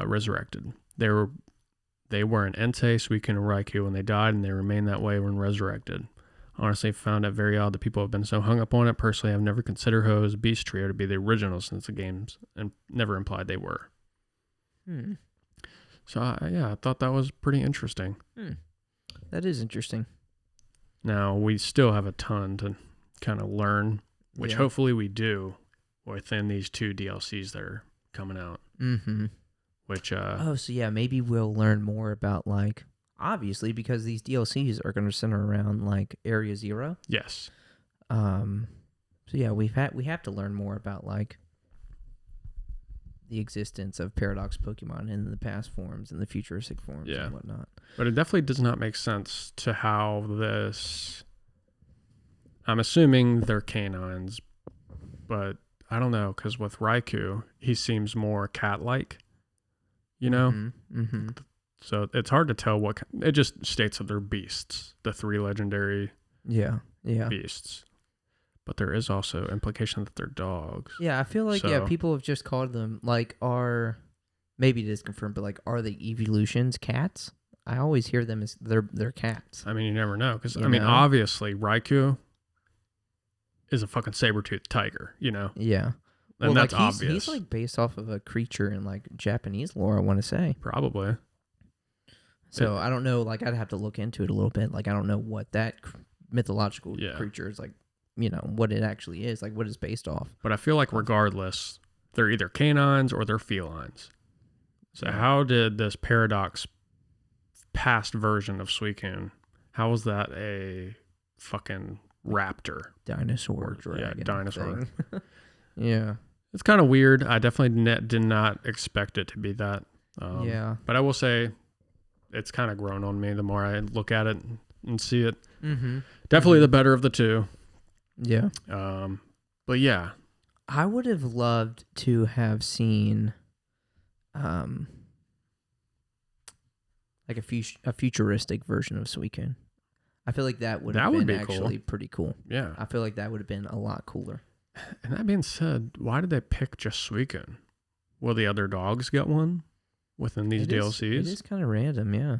resurrected. They were an Entei, Suicune, and Raikou when they died, and they remain that way when resurrected. Honestly, found it very odd that people have been so hung up on it. Personally, I've never considered Ho-Oh's Beast Trio to be the original since the games, and never implied they were. So, I thought that was pretty interesting. That is interesting. Now, we still have a ton to kind of learn, which hopefully we do within these 2 DLCs that are coming out. Which, so yeah, maybe we'll learn more about, like, obviously, because these DLCs are going to center around, like, Area Zero. Yes. So yeah, we have to learn more about, like, the existence of Paradox Pokemon in the past forms and the futuristic forms and whatnot. But it definitely does not make sense to how this... I'm assuming they're canines, but I don't know, because with Raikou, he seems more cat-like, you know? So it's hard to tell what... It just states that they're beasts, the 3 legendary beasts. But there is also implication that they're dogs. Yeah, I feel like, people have just called them, like, maybe it is confirmed, but, like, are the evolutions cats? I always hear them as they're cats. I mean, you never know. Because, obviously, Raikou is a fucking saber-toothed tiger, you know? Yeah. And that's obvious. He's, like, based off of a creature in, like, Japanese lore, I want to say. Probably. So, I don't know, like, I'd have to look into it a little bit. Like, I don't know what that mythological creature is, like, you know, what it actually is, like what it's based off. But I feel like regardless, they're either canines or they're felines. So how did this Paradox past version of Suicune, how was that a fucking raptor? Dinosaur dragon. Yeah, dinosaur. Yeah. It's kind of weird. I definitely did not expect it to be that. But I will say it's kind of grown on me the more I look at it. and see it. Mm-hmm. Definitely the better of the two. Yeah. But yeah. I would have loved to have seen like a futuristic version of Suicune. I feel like that would have been actually pretty cool. Yeah. I feel like that would have been a lot cooler. And that being said, why did they pick just Suicune? Will the other dogs get one within these DLCs? It is kind of random, yeah.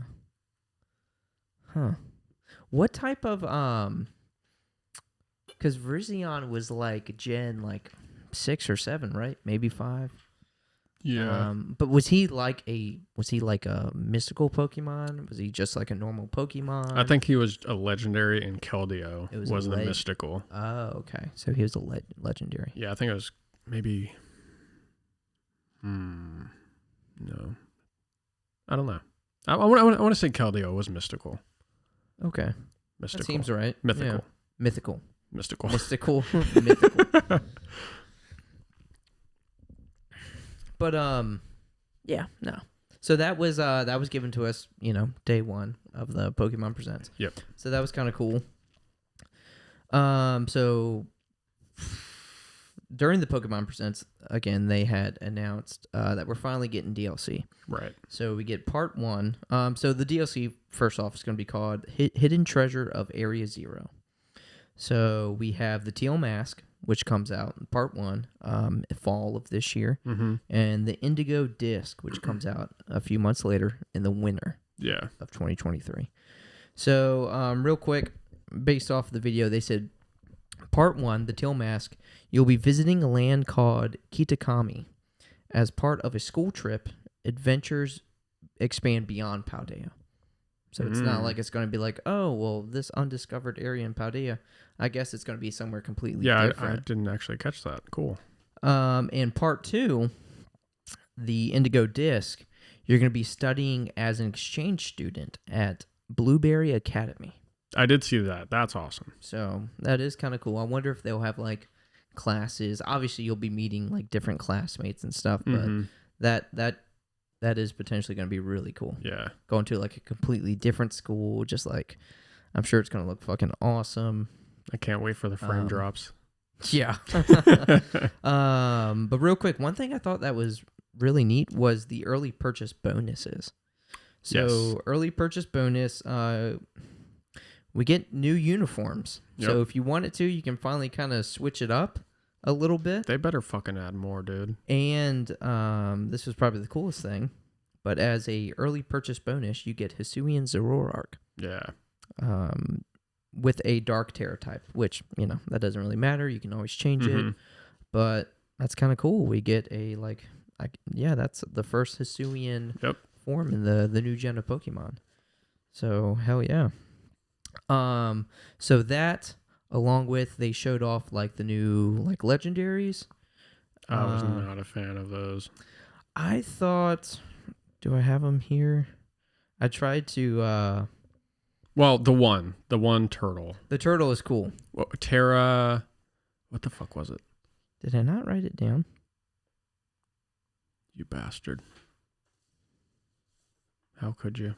Huh. What type of because Virizion was like Gen 6 or 7, right? Maybe 5. Yeah. But was he like a mystical Pokemon? Was he just like a normal Pokemon? I think he was a legendary, and Keldeo was the mystical. Oh, okay. So he was a legendary. Yeah, I think it was maybe. No, I don't know. I want to say Keldeo was mystical. Okay, mystical. That seems right. Mythical. Yeah. Mythical. Mystical. Mythical. But yeah, no. So that was given to us, day 1 of the Pokemon Presents. Yep. So that was kind of cool. So during the Pokemon Presents, again, they had announced that we're finally getting DLC. Right. So we get part 1. So the DLC, first off, is going to be called Hidden Treasure of Area Zero. So we have the Teal Mask, which comes out in part 1, fall of this year, and the Indigo Disc, which comes out a few months later in the winter of 2023. So real quick, based off the video, they said, part 1, the Teal Mask, you'll be visiting a land called Kitakami. As part of a school trip, adventures expand beyond Paldea. So it's not like it's going to be like, oh, well, this undiscovered area in Paldea, I guess it's going to be somewhere completely different. Yeah, I didn't actually catch that. Cool. And part 2, the Indigo Disc, you're going to be studying as an exchange student at Blueberry Academy. I did see that. That's awesome. So that is kind of cool. I wonder if they'll have classes. Obviously, you'll be meeting different classmates and stuff, but that is potentially going to be really cool. Yeah. Going to a completely different school, just I'm sure it's going to look fucking awesome. I can't wait for the frame drops. Yeah. But real quick, one thing I thought that was really neat was the early purchase bonuses. So early purchase bonus, we get new uniforms. Yep. So if you wanted to, you can finally kind of switch it up a little bit. They better fucking add more, dude. And this was probably the coolest thing, but as a early purchase bonus, you get Hisuian Zoroark. Yeah. With a Dark Terror type, which, that doesn't really matter. You can always change it. But that's kind of cool. We get a, that's the first Hisuian form in the new gen of Pokemon. So, hell yeah. So that, along with, they showed off, the new, legendaries. I was not a fan of those. I thought, do I have them here? I tried to, well, the one turtle. The turtle is cool. Well, Terra, what the fuck was it? Did I not write it down? You bastard. How could you?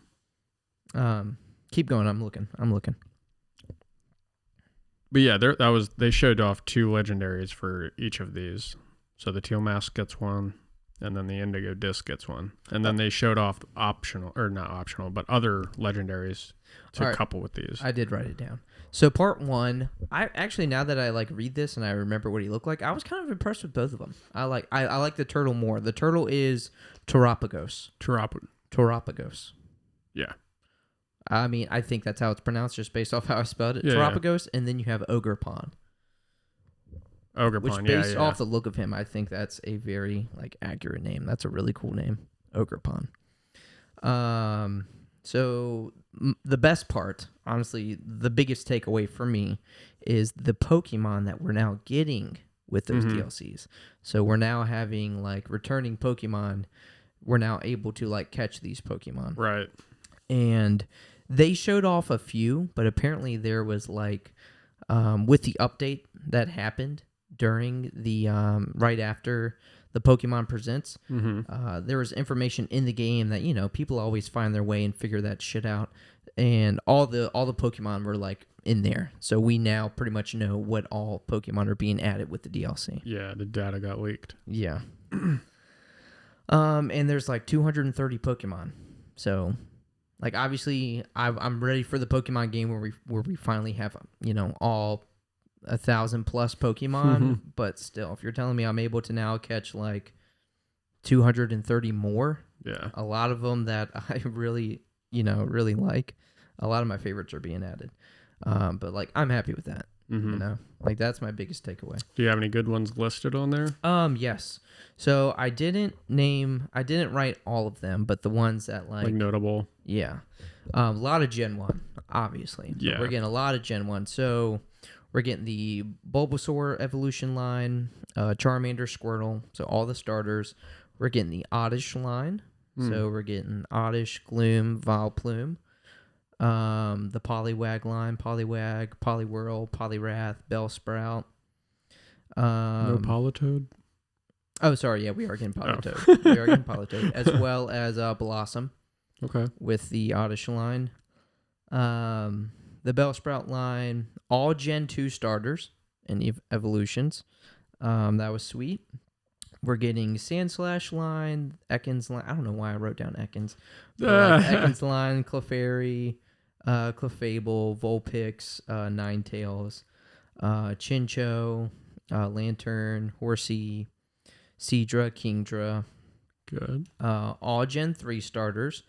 Keep going. I'm looking. But yeah, they showed off 2 legendaries for each of these. So the Teal Mask gets one, and then the Indigo Disc gets one. And then they showed off not optional, but other legendaries to couple with these. I did write it down. So part 1, I actually, now that I read this and I remember what he looked like, I was kind of impressed with both of them. I like the turtle more. The turtle is Terapagos. Terapagos. Yeah. I mean, I think that's how it's pronounced, just based off how I spelled it. Yeah, Terapagos, and then you have Ogerpon. Which, based off the look of him, I think that's a very accurate name. That's a really cool name, Ogerpon. So the best part, honestly, the biggest takeaway for me is the Pokemon that we're now getting with those DLCs. So we're now having returning Pokemon. We're now able to catch these Pokemon. Right. And they showed off a few, but apparently there was with the update that happened during the right after the Pokemon Presents. There was information in the game that, you know, people always find their way and figure that shit out, and all the Pokemon were like in there, so we now pretty much know what all Pokemon are being added with the DLC. Yeah, the data got leaked. Yeah. And there's like 230 Pokemon, so like obviously I'm ready for the Pokemon game where we finally have, you know, all 1,000 plus Pokemon. But still, if you're telling me I'm able to now catch like 230 more, yeah, a lot of them that I really, you know, really like. A lot of my favorites are being added, but like I'm happy with that. You know, like that's my biggest takeaway. Do you have any good ones listed on there? Yes. So I didn't write all of them, but the ones that like notable. Yeah. A lot of Gen 1, obviously. Yeah. We're getting a lot of Gen 1. So we're getting the Bulbasaur evolution line, Charmander, Squirtle, so all the starters. We're getting the Oddish line. So we're getting Oddish, Gloom, Vileplume. The Poliwag line, Poliwag, Poliwhirl, Poliwrath, Bellsprout. No Politoed? Oh, sorry. Yeah, we are getting Politoed. We are getting Politoed, as well as Blossom. Okay. With the Oddish line. The Bellsprout line, all Gen 2 starters and evolutions. That was sweet. We're getting Sandslash line, Ekans line. I don't know why I wrote down Ekans. But Ekans line, Clefairy, Clefable, Vulpix, Ninetales, Chincho, Lantern, Horsey, Seadra, Kingdra. Good. All Gen 3 starters.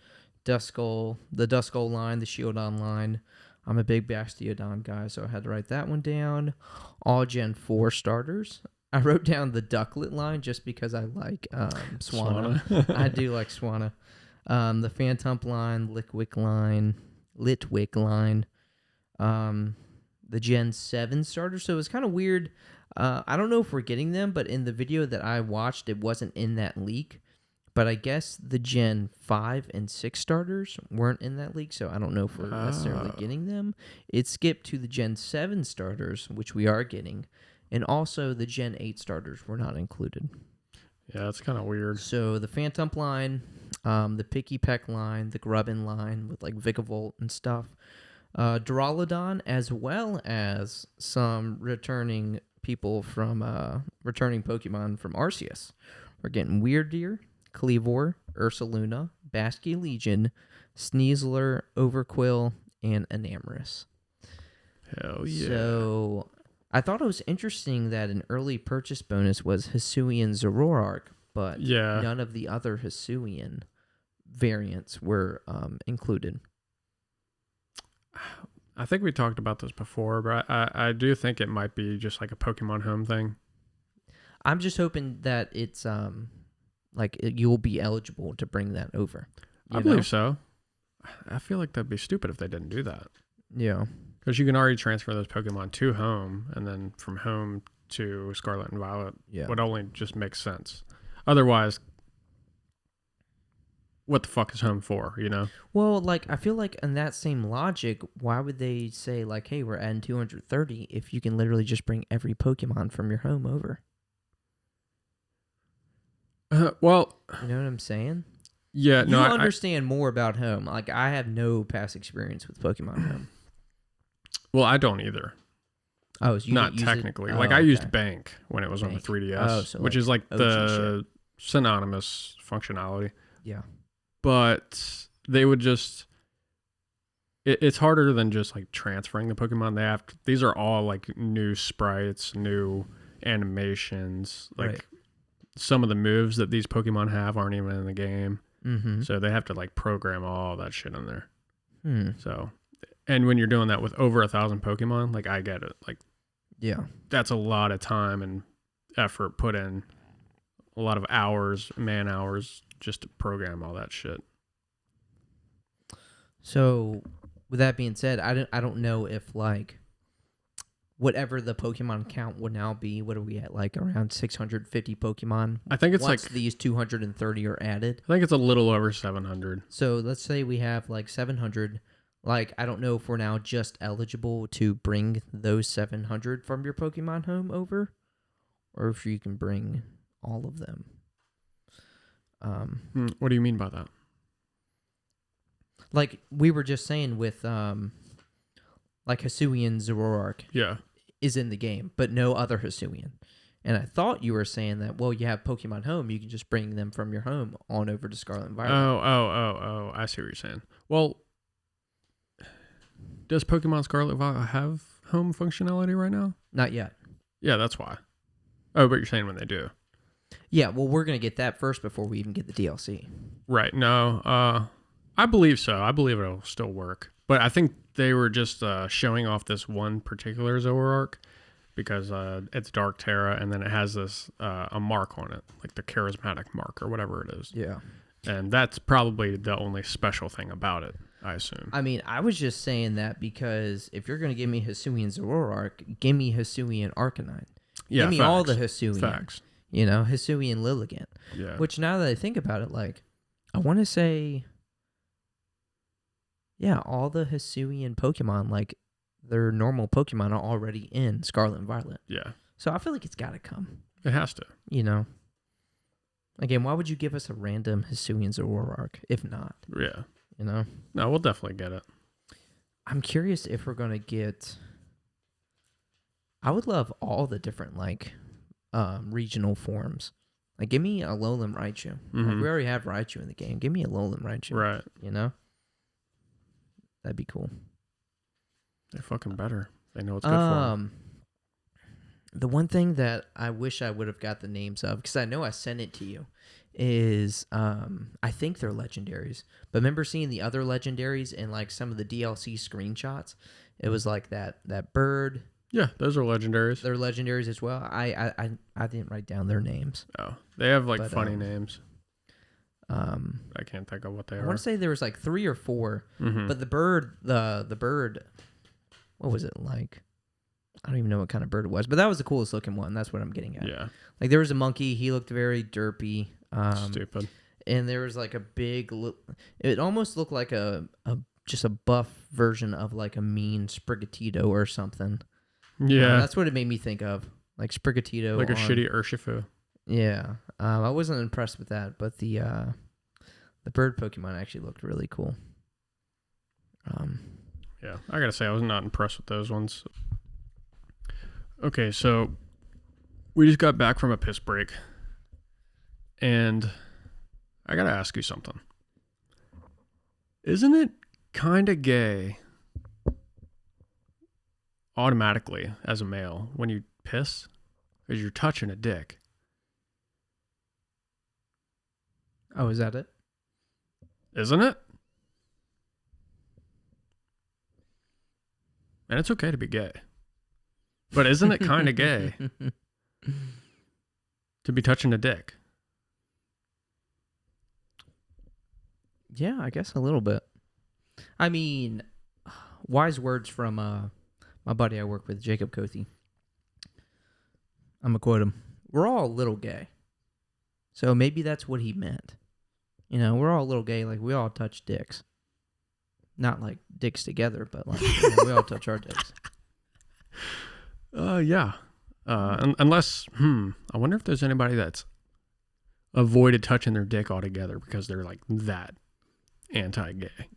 Duskull, the Duskull line, the Shieldon line. I'm a big Bastiodon guy, so I had to write that one down. All Gen 4 starters. I wrote down the Ducklet line just because I like Swanna. I do like Swanna. The Phantump line, Litwick line. The Gen 7 starters. So it was kind of weird. I don't know if we're getting them, but in the video that I watched, it wasn't in that leak. But I guess the Gen 5 and 6 starters weren't in that leak, so I don't know if we're necessarily getting them. It skipped to the Gen 7 starters, which we are getting, and also the Gen 8 starters were not included. Yeah, that's kind of weird. So the Phantump line, the Picky Peck line, the Grubbin line with like Vikavolt and stuff, Duraludon, as well as some returning people from returning Pokemon from Arceus. We're getting Weirdeer, Cleavor, Ursaluna, Basculegion, Sneasler, Overquill, and Enamorus. Hell yeah. So I thought it was interesting that an early purchase bonus was Hisuian Zoroark, but none of the other Hisuian variants were included. I think we talked about this before, but I do think it might be just like a Pokemon Home thing. I'm just hoping that it's like you'll be eligible to bring that over. I believe so. I feel like that'd be stupid if they didn't do that. Yeah. Because you can already transfer those Pokemon to Home, and then from Home to Scarlet and Violet would only just make sense. Otherwise, what the fuck is Home for, you know? Well, like, I feel like in that same logic, why would they say, like, hey, we're adding 230 if you can literally just bring every Pokemon from your home over? Well, you know what I'm saying? Yeah, you understand more about Home. Like, I have no past experience with Pokemon Home. Well, I don't either. Oh, so you not technically. Like, I used Bank when it was on the 3DS, which is like the synonymous functionality. Yeah. But they would just... It's harder than just like transferring the Pokemon. These are all like new sprites, new animations. Like some of the moves that these Pokemon have aren't even in the game. Mm-hmm. So they have to like program all that shit in there. So, and when you're doing that with over 1,000 Pokemon, like I get it. Like, yeah, that's a lot of time and effort put in, a lot of hours, man hours, just to program all that shit. So, with that being said, I don't know if like whatever the Pokemon count would now be, what are we at, like around 650 Pokemon? I think it's once like these 230 are added. I think it's a little over 700. So let's say we have like 700. Like, I don't know if we're now just eligible to bring those 700 from your Pokemon home over, or if you can bring all of them. What do you mean by that? Like we were just saying with like Hisuian Zoroark is in the game, but no other Hisuian. And I thought you were saying that, well, you have Pokemon Home, you can just bring them from your home on over to Scarlet and Violet. Oh, I see what you're saying. Well, does Pokemon Scarlet and Violet have home functionality right now? Not yet. Yeah, that's why. Oh, but you're saying when they do. Yeah, well, we're going to get that first before we even get the DLC. Right. No, I believe so. I believe it'll still work. But I think they were just showing off this one particular Zoroark because it's Dark Terra, and then it has this a mark on it, like the charismatic mark or whatever it is. Yeah. And that's probably the only special thing about it, I assume. I mean, I was just saying that because if you're going to give me Hisuian Zoroark, give me Hisuian Arcanine. Yeah, give me all the Hisuian. Facts. You know, Hisuian Lilligant. Yeah. Which now that I think about it, like, I want to say, yeah, all the Hisuian Pokemon, like, their normal Pokemon are already in Scarlet and Violet. Yeah. So I feel like it's got to come. It has to. You know? Again, why would you give us a random Hisuian Zoroark if not? Yeah. You know? No, we'll definitely get it. I'm curious if we're going to get... I would love all the different, like, regional forms. Like, give me a Alolan Raichu. Like, we already have Raichu in the game. Give me a Alolan Raichu. Right. You know? That'd be cool. They're fucking better. They know what's good for them. The one thing that I wish I would have got the names of, because I know I sent it to you, is I think they're legendaries. But remember seeing the other legendaries in like some of the DLC screenshots? It was like that bird. Yeah, those are legendaries. They're legendaries as well. I didn't write down their names. Oh, they have like funny names. I can't think of what they are. I want to say there was like 3 or 4, but the bird, the bird, what was it like? I don't even know what kind of bird it was, but that was the coolest looking one. That's what I'm getting at. Yeah. Like there was a monkey. He looked very derpy. Stupid. And there was like a big, it almost looked like just a buff version of like a mean Sprigatito or something. Yeah. That's what it made me think of. Like Sprigatito. Like a shitty Urshifu. Yeah. I wasn't impressed with that, but the bird Pokemon actually looked really cool. Yeah, I gotta say, I was not impressed with those ones. Okay, so we just got back from a piss break, and I gotta ask you something. Isn't it kind of gay automatically as a male when you piss? Because you're touching a dick. Oh, is that it? Isn't it? And it's okay to be gay. But isn't it kind of gay to be touching a dick? Yeah, I guess a little bit. I mean, wise words from my buddy I work with, Jacob Cothey. I'm going to quote him. We're all a little gay. So maybe that's what he meant. You know, we're all a little gay. Like, we all touch dicks. Not like dicks together, but like we all touch our dicks. Yeah. Unless, I wonder if there's anybody that's avoided touching their dick altogether because they're like that anti-gay.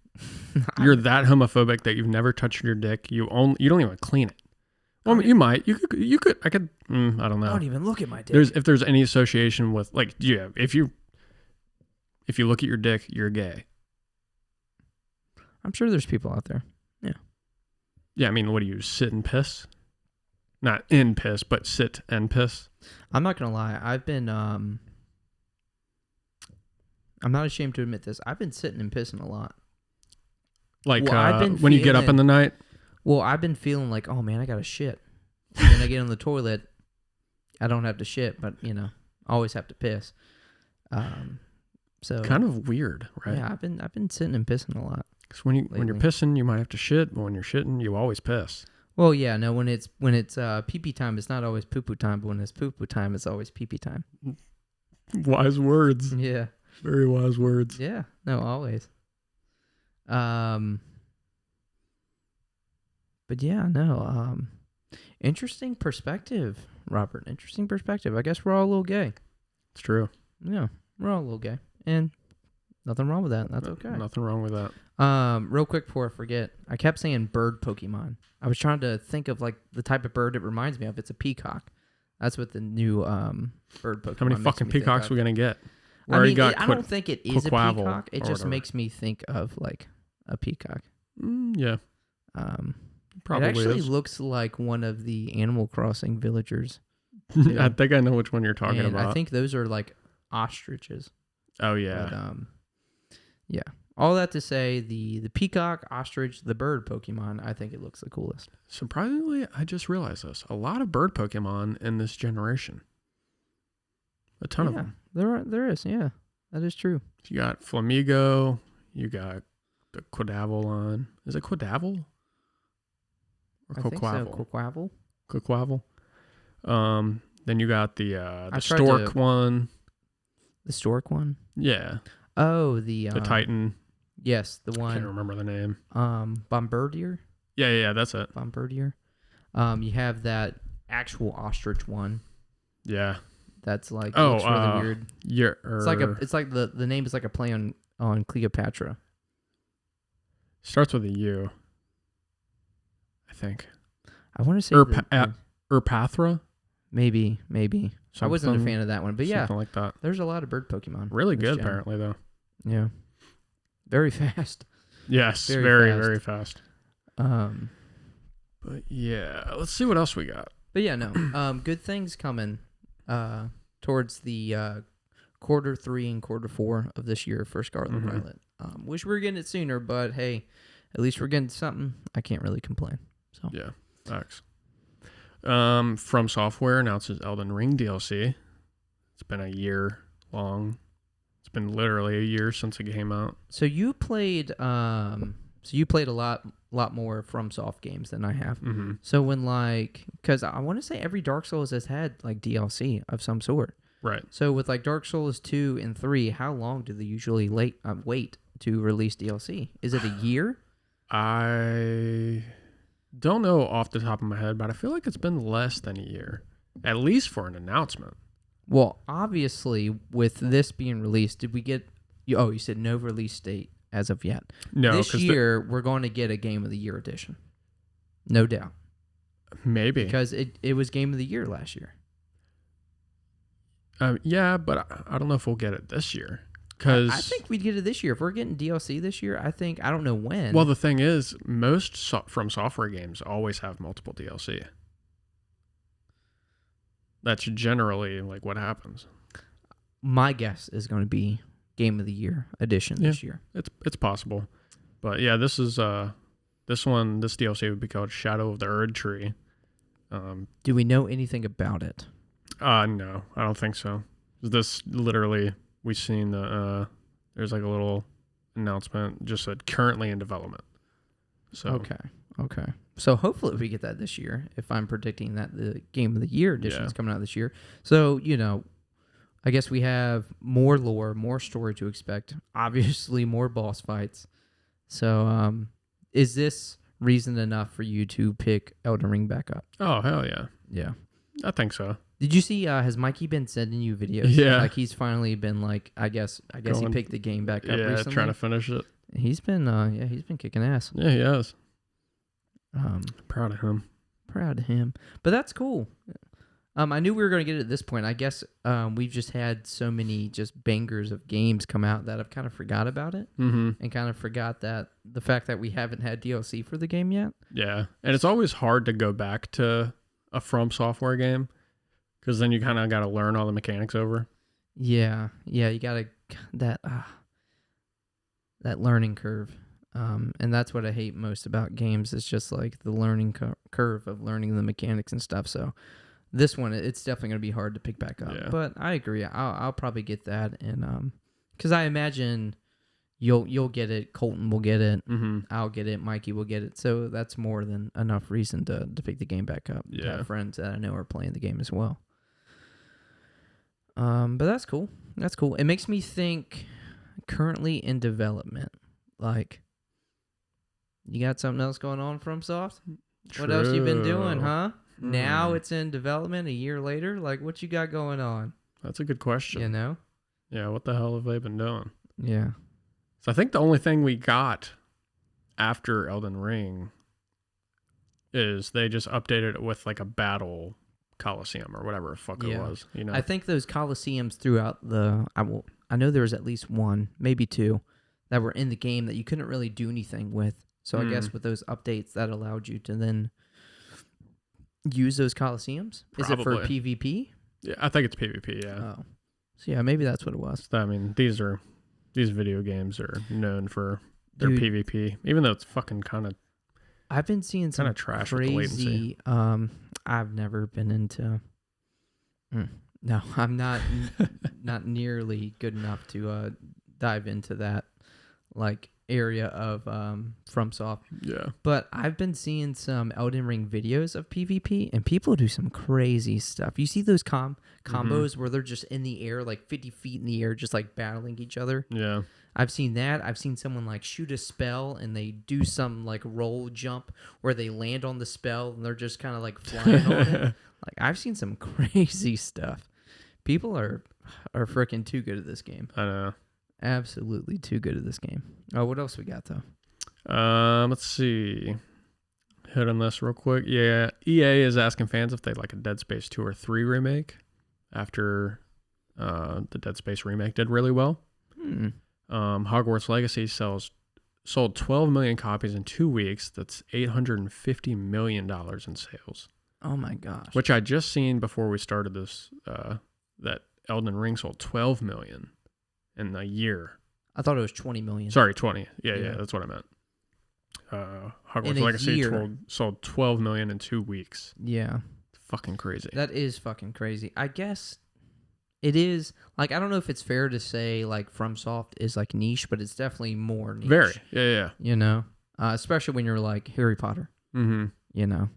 You're that homophobic that you've never touched your dick. You don't even clean it. Well, you might. You could. I could. I don't know. I don't even look at my dick. If there's any association with like, yeah, if you look at your dick, you're gay. I'm sure there's people out there. Yeah. Yeah, I mean, what do you sit and piss? Not in piss, but sit and piss. I'm not gonna lie. I've been I'm not ashamed to admit this. I've been sitting and pissing a lot. Like when you get up in the night? Well, I've been feeling like, oh man, I gotta shit. And then I get on the toilet. I don't have to shit, but I always have to piss. So kind of weird, right? Yeah, I've been sitting and pissing a lot. Because when you're pissing, you might have to shit, but when you're shitting, you always piss. Well, yeah, no. When it's pee-pee time, it's not always poo-poo time. But when it's poo-poo time, it's always pee-pee time. Wise words. Yeah. Very wise words. Yeah. No, always. But yeah, no. Interesting perspective, Robert. Interesting perspective. I guess we're all a little gay. It's true. Yeah, we're all a little gay, and nothing wrong with that. That's okay. Nothing wrong with that. Real quick before I forget, I kept saying bird Pokemon. I was trying to think of like the type of bird it reminds me of. It's a peacock. That's what the new bird Pokemon. How many fucking peacocks we gonna get? We I don't think it is a peacock. It just whatever. makes me think of like a peacock. Yeah. Probably it actually is. looks like one of the Animal Crossing villagers. I think I know which one you're talking and about. I think those are like ostriches. Oh yeah. But, yeah. All that to say, the peacock, ostrich, the bird Pokemon, I think it looks the coolest. Surprisingly, I just realized this. A lot of bird Pokemon in this generation. A ton of them. There is, yeah. That is true. You got Flamigo. You got the Quadavalon. Is it Quadaval? Or I think so. Quaquaval. Then you got the Stork one. The Stork one? Yeah. Oh, the Titan. Yes, the one. I can't remember the name. Bombardier? Yeah, that's it. Bombardier. You have that actual ostrich one. Yeah. That's like looks really weird. Yeah. It's like the name is like a play on Cleopatra. Starts with a U. I think. I want to say Erpathra? Maybe. I wasn't a fan of that one, but yeah, something like that. There's a lot of bird Pokemon. Really good, apparently, though. Yeah, very fast. Yes, very fast. But yeah, let's see what else we got. But yeah, no, good things coming towards the quarter 3 and quarter 4 of this year for Scarlet and Violet. Wish we were getting it sooner, but hey, at least we're getting something. I can't really complain. So yeah, thanks. From Software announces Elden Ring DLC. It's been a year long. It's been literally a year since it came out. So you played a lot more From Soft games than I have. Mm-hmm. So when because I want to say every Dark Souls has had like DLC of some sort. Right. So with like Dark Souls 2 and 3, how long do they usually wait to release DLC? Is it a year? I don't know off the top of my head, but I feel like it's been less than a year, at least for an announcement. Well, obviously, with this being released, did we get... you said no release date as of yet. No. This year, we're going to get a Game of the Year edition. No doubt. Maybe. Because it was Game of the Year last year. Yeah, but I don't know if we'll get it this year. I think we'd get it this year. If we're getting DLC this year, I don't know when. Well, the thing is, most From Software games always have multiple DLC. That's generally like what happens. My guess is going to be Game of the Year edition this year. It's possible. But yeah, this DLC would be called Shadow of the Erd Tree. Do we know anything about it? No, I don't think so. This literally... We've seen there's like a little announcement just said currently in development. So okay. So hopefully we get that this year. If I'm predicting that the Game of the Year edition is coming out this year, so I guess we have more lore, more story to expect. Obviously, more boss fights. So, is this reason enough for you to pick Elden Ring back up? Oh hell yeah, yeah. I think so. Did you see? Has Mikey been sending you videos? Yeah, like he's finally been like, I guess he picked the game back up recently. Yeah, trying to finish it. He's been kicking ass. Yeah, he has. Proud of him. But that's cool. I knew we were going to get it at this point. I guess we've just had so many just bangers of games come out that I've kind of forgot about it, and kind of forgot that the fact that we haven't had DLC for the game yet. Yeah, and it's always hard to go back to a From Software game. Because then you kind of got to learn all the mechanics over. Yeah, you got to that learning curve, and that's what I hate most about games. It's just like the learning curve of learning the mechanics and stuff. So this one, it's definitely gonna be hard to pick back up. Yeah. But I agree. I'll probably get that, and because I imagine you'll get it. Colton will get it. Mm-hmm. I'll get it. Mikey will get it. So that's more than enough reason to pick the game back up. Yeah, to have friends that I know are playing the game as well. But that's cool. That's cool. It makes me think currently in development. Like, you got something else going on from Soft? What else you been doing, huh? Now it's in development a year later. Like, what you got going on? That's a good question. You know? Yeah, what the hell have they been doing? Yeah. So I think the only thing we got after Elden Ring is they just updated it with like a battle Coliseum or whatever the fuck it was. You know, I think those Coliseums throughout I know there was at least one, maybe two, that were in the game that you couldn't really do anything with. So I guess with those updates that allowed you to then use those Coliseums. Is it for PvP? Yeah, I think it's PvP. Yeah. Oh, so yeah, maybe that's what it was. So, I mean, these video games are known for their PvP, even though it's fucking kind of. I've been seeing some trash crazy. I've never been into. No, I'm not not nearly good enough to dive into that like area of FromSoft. Yeah. But I've been seeing some Elden Ring videos of PvP, and people do some crazy stuff. You see those combos where they're just in the air, like 50 feet in the air, just like battling each other. Yeah. I've seen that. I've seen someone like shoot a spell and they do some like roll jump where they land on the spell and they're just kind of like flying on it. Like I've seen some crazy stuff. People are freaking too good at this game. I know. Absolutely too good at this game. Oh, what else we got though? Let's see. Hit on this real quick. Yeah, EA is asking fans if they'd like a Dead Space 2 or 3 remake after the Dead Space remake did really well. Hogwarts Legacy sold 12 million copies in 2 weeks. That's $850 million in sales. Oh my gosh. Which I just seen before we started this, that Elden Ring sold 12 million in a year. I thought it was 20 million. Sorry, 20. Yeah, that's what I meant. Hogwarts Legacy sold 12 million in 2 weeks. Yeah. It's fucking crazy. That is fucking crazy. I guess it is, like, I don't know if it's fair to say, like, FromSoft is, like, niche, but it's definitely more niche. Very. Yeah. You know? Especially when you're, like, Harry Potter. Mm-hmm. You know?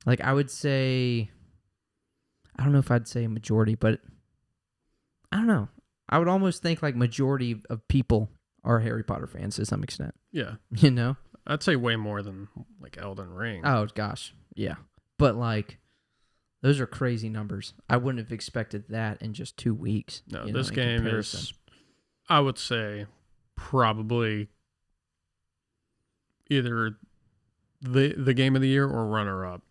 Like, I would say, I don't know if I'd say a majority, but I don't know. I would almost think, like, majority of people are Harry Potter fans to some extent. Yeah. You know? I'd say way more than, like, Elden Ring. Oh, gosh. Yeah. But, like, those are crazy numbers. I wouldn't have expected that in just 2 weeks. No, this game is, I would say, probably either the game of the year or runner-up.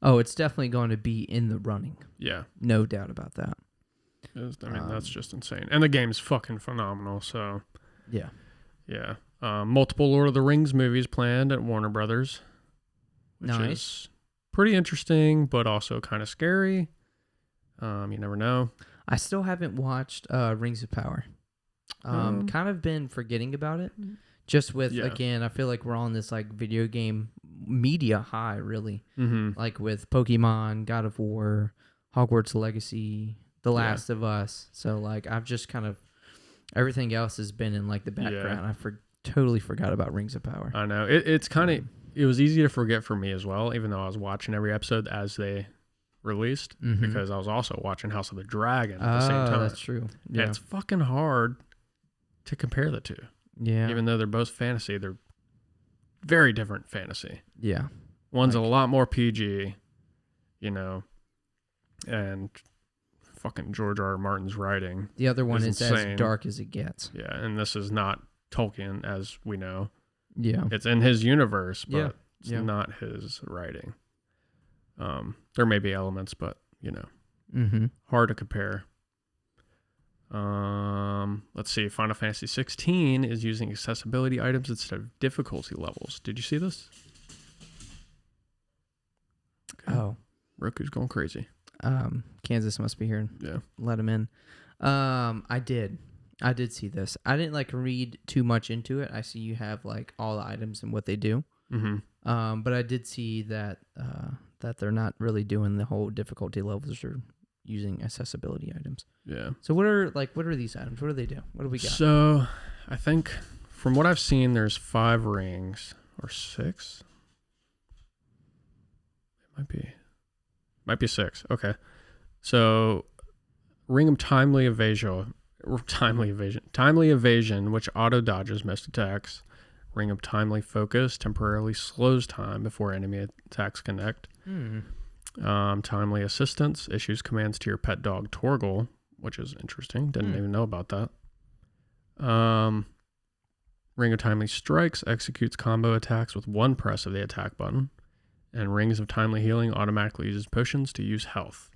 Oh, it's definitely going to be in the running. Yeah. No doubt about that. I mean, that's just insane. And the game's fucking phenomenal, so. Yeah. Yeah. Multiple Lord of the Rings movies planned at Warner Brothers. Which is pretty interesting, but also kind of scary. You never know. I still haven't watched Rings of Power. Kind of been forgetting about it. Just with, again, I feel like we're on this like video game media high, really. Mm-hmm. Like with Pokemon, God of War, Hogwarts Legacy, The Last of Us. So like I've just kind of, everything else has been in like the background. I totally forgot about Rings of Power. I know. It's kind of, it was easy to forget for me as well, even though I was watching every episode as they released, because I was also watching House of the Dragon at the same time. That's true. Yeah. And it's fucking hard to compare the two. Yeah. Even though they're both fantasy, they're very different fantasy. Yeah. One's a lot more PG, you know, and fucking George R. R. Martin's writing. The other one is insane. as dark as it gets. Yeah, and this is not Tolkien, as we know. Yeah. It's in his universe, but it's not his writing. There may be elements, but, you know, hard to compare. Let's see. Final Fantasy 16 is using accessibility items instead of difficulty levels. Did you see this? Okay. Oh. Roku's going crazy. Kansas must be here. Yeah. Let him in. I did see this. I didn't like read too much into it. I see you have like all the items and what they do. Mm-hmm. But I did see that that they're not really doing the whole difficulty levels or using accessibility items. Yeah. So what are these items? What do they do? What do we got? So I think from what I've seen, there's 5 rings or 6. It might be 6. Okay. So Ring of Timely Evasion, which auto dodges most attacks. Ring of Timely Focus temporarily slows time before enemy attacks connect. Timely assistance issues commands to your pet dog Torgal, which is interesting. Didn't even know about that. Ring of Timely Strikes executes combo attacks with one press of the attack button. And Rings of Timely Healing automatically uses potions to use health.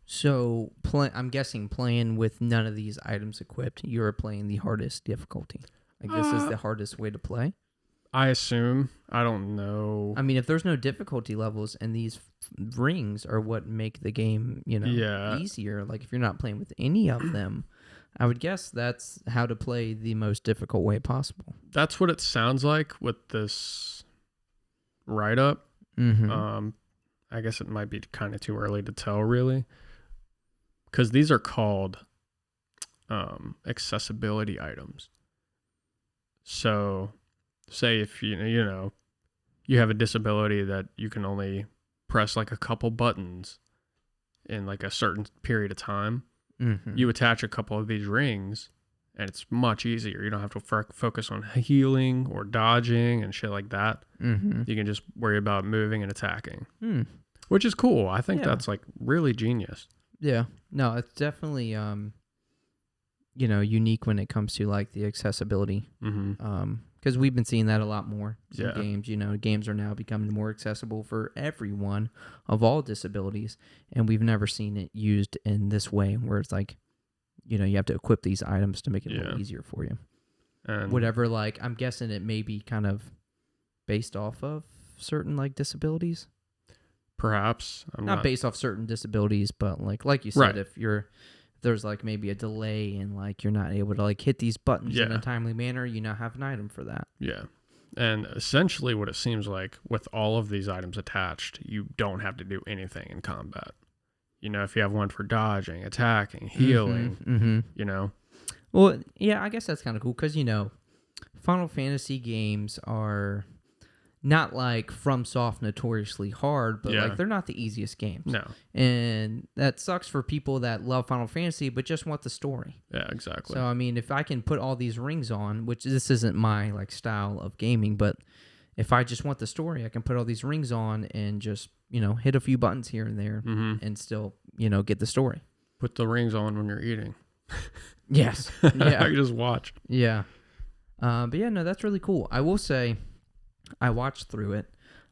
So, I'm guessing playing with none of these items equipped, you're playing the hardest difficulty. Like, this is the hardest way to play? I assume. I don't know. I mean, if there's no difficulty levels and these rings are what make the game, easier, like if you're not playing with any of them, I would guess that's how to play the most difficult way possible. That's what it sounds like with this write-up. Mm-hmm. I guess it might be kind of too early to tell, really. Because these are called accessibility items. So, say if you have a disability that you can only press like a couple buttons in like a certain period of time, you attach a couple of these rings, and it's much easier. You don't have to focus on healing or dodging and shit like that. You can just worry about moving and attacking, which is cool. I think that's like really genius. Yeah, no, it's definitely unique when it comes to like the accessibility. Because we've been seeing that a lot more in games. Games are now becoming more accessible for everyone of all disabilities, and we've never seen it used in this way, where it's like, you have to equip these items to make it a little easier for you. And whatever, like, I'm guessing it may be kind of based off of certain like disabilities. Perhaps not based off certain disabilities, but like you said, if there's like maybe a delay and like you're not able to like hit these buttons in a timely manner, you now have an item for that. Yeah. And essentially what it seems like with all of these items attached, you don't have to do anything in combat. If you have one for dodging, attacking, healing, Well, yeah, I guess that's kind of cool because, Final Fantasy games are not like FromSoft notoriously hard, but like they're not the easiest games. No. And that sucks for people that love Final Fantasy but just want the story. Yeah, exactly. So I mean, if I can put all these rings on, which this isn't my like style of gaming, but if I just want the story, I can put all these rings on and just, hit a few buttons here and there and still, get the story. Put the rings on when you're eating. Yes. Yeah. You just watch. Yeah. But yeah, no, that's really cool. I will say I watched through it.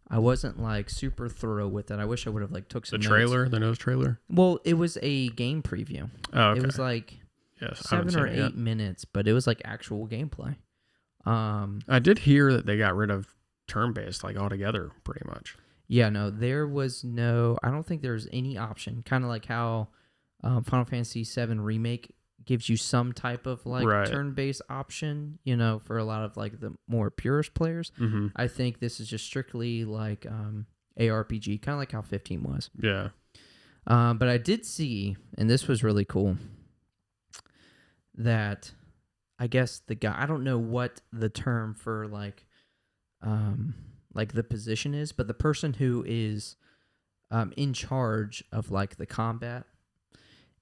I wasn't like super thorough with it. I wish I would have like took some notes. The nose trailer? Well, it was a game preview. Oh, okay. It was like 7 or 8 minutes, but it was like actual gameplay. I did hear that they got rid of turn-based like altogether, pretty much. Yeah, no, there was no. I don't think there's any option. Kind of like how Final Fantasy VII Remake gives you some type of like turn-based option, for a lot of like the more purist players. I think this is just strictly like ARPG, kind of like how 15 was. Yeah. But I did see, and this was really cool, that I guess the guy, I don't know what the term for like the position is, but the person who is in charge of like the combat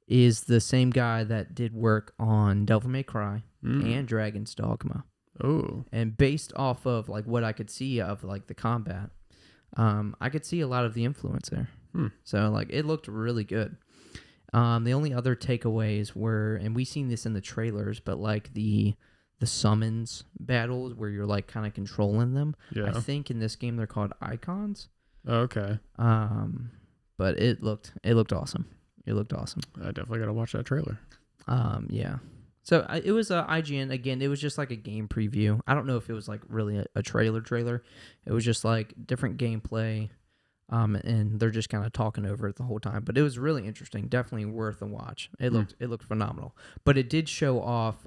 is the same guy that did work on Devil May Cry and Dragon's Dogma. Oh. And based off of like what I could see of like the combat, I could see a lot of the influence there. So like it looked really good. The only other takeaways were, and we seen this in the trailers, but like the summons battles where you're like kind of controlling them. Yeah. I think in this game they're called icons. Okay. But it looked awesome. It looked awesome. I definitely got to watch that trailer. Yeah. So it was IGN. Again, it was just like a game preview. I don't know if it was like really a trailer. It was just like different gameplay. And they're just kind of talking over it the whole time. But it was really interesting. Definitely worth a watch. It looked phenomenal. But it did show off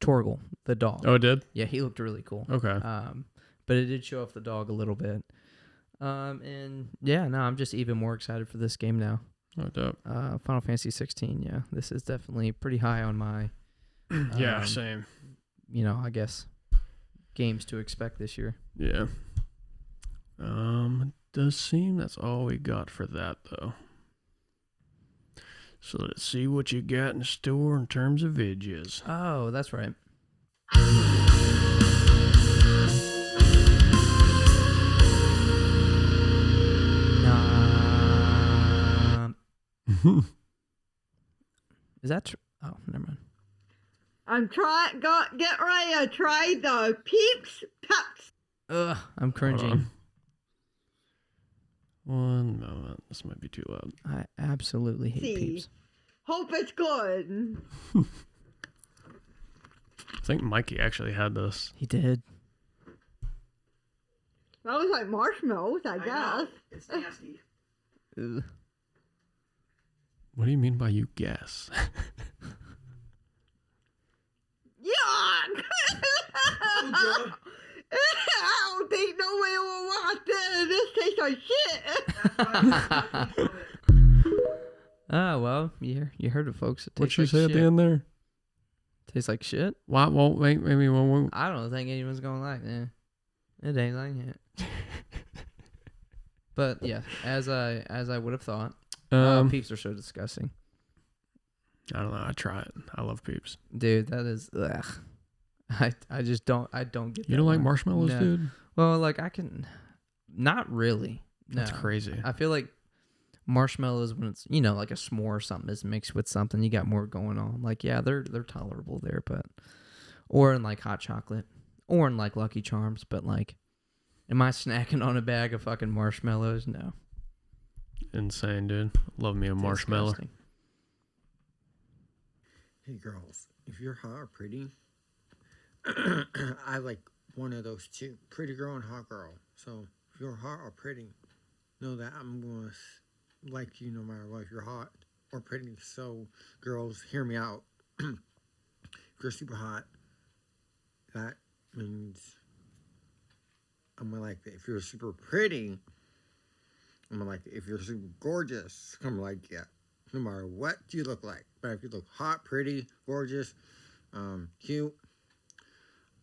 Torgal, the dog. Oh, it did? Yeah, he looked really cool. Okay. But it did show off the dog a little bit. And yeah, no, I'm just even more excited for this game now. Oh, dope. Final Fantasy 16, yeah. This is definitely pretty high on my... yeah, same. I guess games to expect this year. Yeah. It does seem that's all we got for that, though. So let's see what you got in store in terms of vidges. Oh, that's right. Nah. Is that true? Oh, never mind. Get ready to try the Peeps Peps. Ugh, I'm cringing. One moment. This might be too loud. I absolutely hate Peeps. Hope it's good. I think Mikey actually had this. He did. That was like marshmallows, I guess. Know. It's nasty. Ugh. What do you mean by you guess? Yuck! I don't think nobody will want this. This tastes like shit. Oh, well, you heard it, folks. It What'd tastes you like say shit. at the end there? Tastes like shit? Why won't maybe won't. I don't think anyone's going to like it. It ain't like it. But, yeah, as I would have thought, Peeps are so disgusting. I don't know. I try it. I love Peeps. Dude, that is, ugh. I just don't get that. You don't like one. marshmallows, No. dude? Well, like, I can, not really. No. That's crazy. I feel like marshmallows, when it's, like a s'more or something is mixed with something, you got more going on. Like, yeah, they're tolerable there, but, or in like hot chocolate, or in like Lucky Charms, but like, am I snacking on a bag of fucking marshmallows? No. Insane, dude. Love me a marshmallow. Disgusting. Hey girls, if you're hot or pretty, I like one of those two, pretty girl and hot girl. So if you're hot or pretty, know that I'm gonna like you no matter what. If you're hot or pretty, so girls, hear me out. If you're super hot, that means I'm gonna like it. If you're super pretty, I'm gonna like it. If you're super gorgeous, I'm gonna like it. No matter what you look like. But if you look hot, pretty, gorgeous, cute,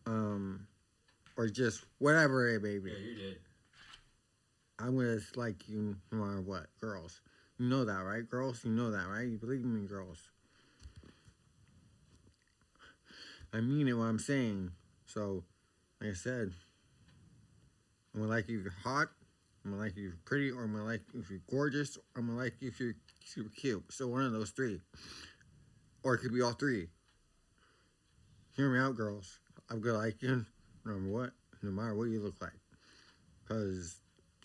or just whatever it may be. Yeah, you did. I'm gonna like you no matter what. Girls. You know that, right? Girls, you know that, right? You believe me, girls. I mean it what I'm saying. So, like I said, I'm gonna like you if you're hot, I'm gonna like you if you're pretty, or I'm gonna like you if you're gorgeous, or I'm gonna like you if you're super cute. So one of those three. Or it could be all three. Hear me out, girls. I'm gonna like you no matter what you look like. Because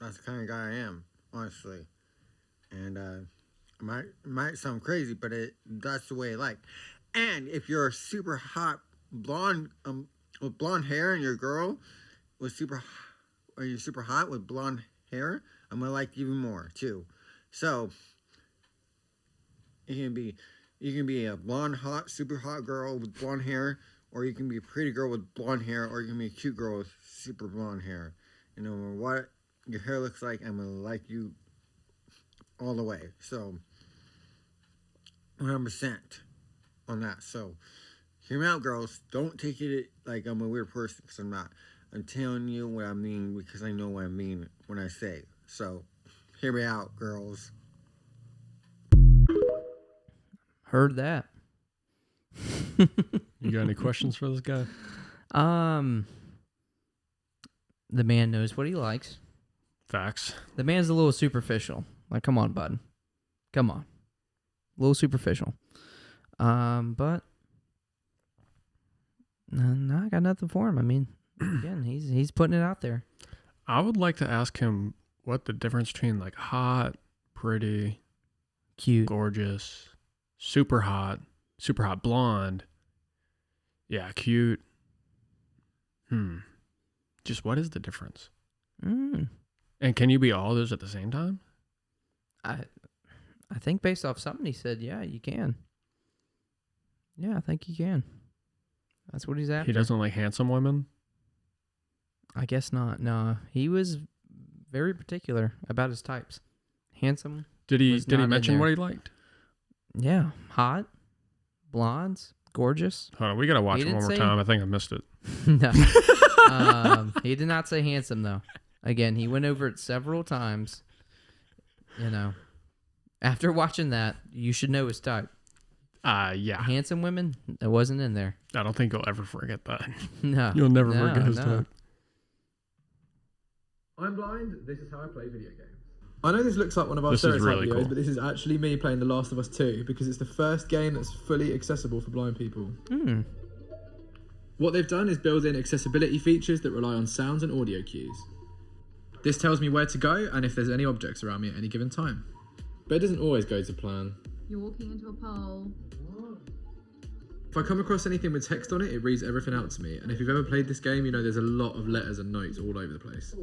that's the kind of guy I am, honestly. And it might sound crazy, but that's the way I like. And if you're a super hot blonde with blonde hair and you're a girl with you're super hot with blonde hair, I'm gonna like you even more too. So you can be a blonde hot, super hot girl with blonde hair, or you can be a pretty girl with blonde hair, or you can be a cute girl with super blonde hair. You know what your hair looks like, I'm gonna like you all the way. So 100% on that. So hear me out, girls. Don't take it like I'm a weird person, because I'm not. I'm telling you what I mean because I know what I mean when I say. So hear me out, girls. Heard that. You got any questions for this guy? The man knows what he likes. Facts. The man's a little superficial. Like, come on, bud. Come on. A little superficial. But no, I got nothing for him. I mean, again, he's putting it out there. I would like to ask him what the difference between like hot, pretty, Cute. gorgeous, super hot blonde, yeah, cute. Just what is the difference? And can you be all those at the same time? I think based off something he said, yeah, you can. Yeah, I think you can. That's what he's after. He doesn't like handsome women? I guess not. No, he was very particular about his types. Handsome. Did he not in mention there. what he liked? Yeah, hot, blondes, gorgeous. Hold on, we gotta watch He it one didn't more say- time. I think I missed it. No. He did not say handsome, though. Again, he went over it several times. After watching that, you should know his type. Yeah. Handsome women, it wasn't in there. I don't think you'll ever forget that. No. You'll never No, forget his no. type. I'm blind. This is how I play video games. I know this looks like one of our This is stereotype really videos, cool. but this is actually me playing The Last of Us 2 because it's the first game that's fully accessible for blind people. What they've done is build in accessibility features that rely on sounds and audio cues. This tells me where to go and if there's any objects around me at any given time. But it doesn't always go to plan. You're walking into a pole. If I come across anything with text on it, it reads everything out to me. And if you've ever played this game, you know there's a lot of letters and notes all over the place.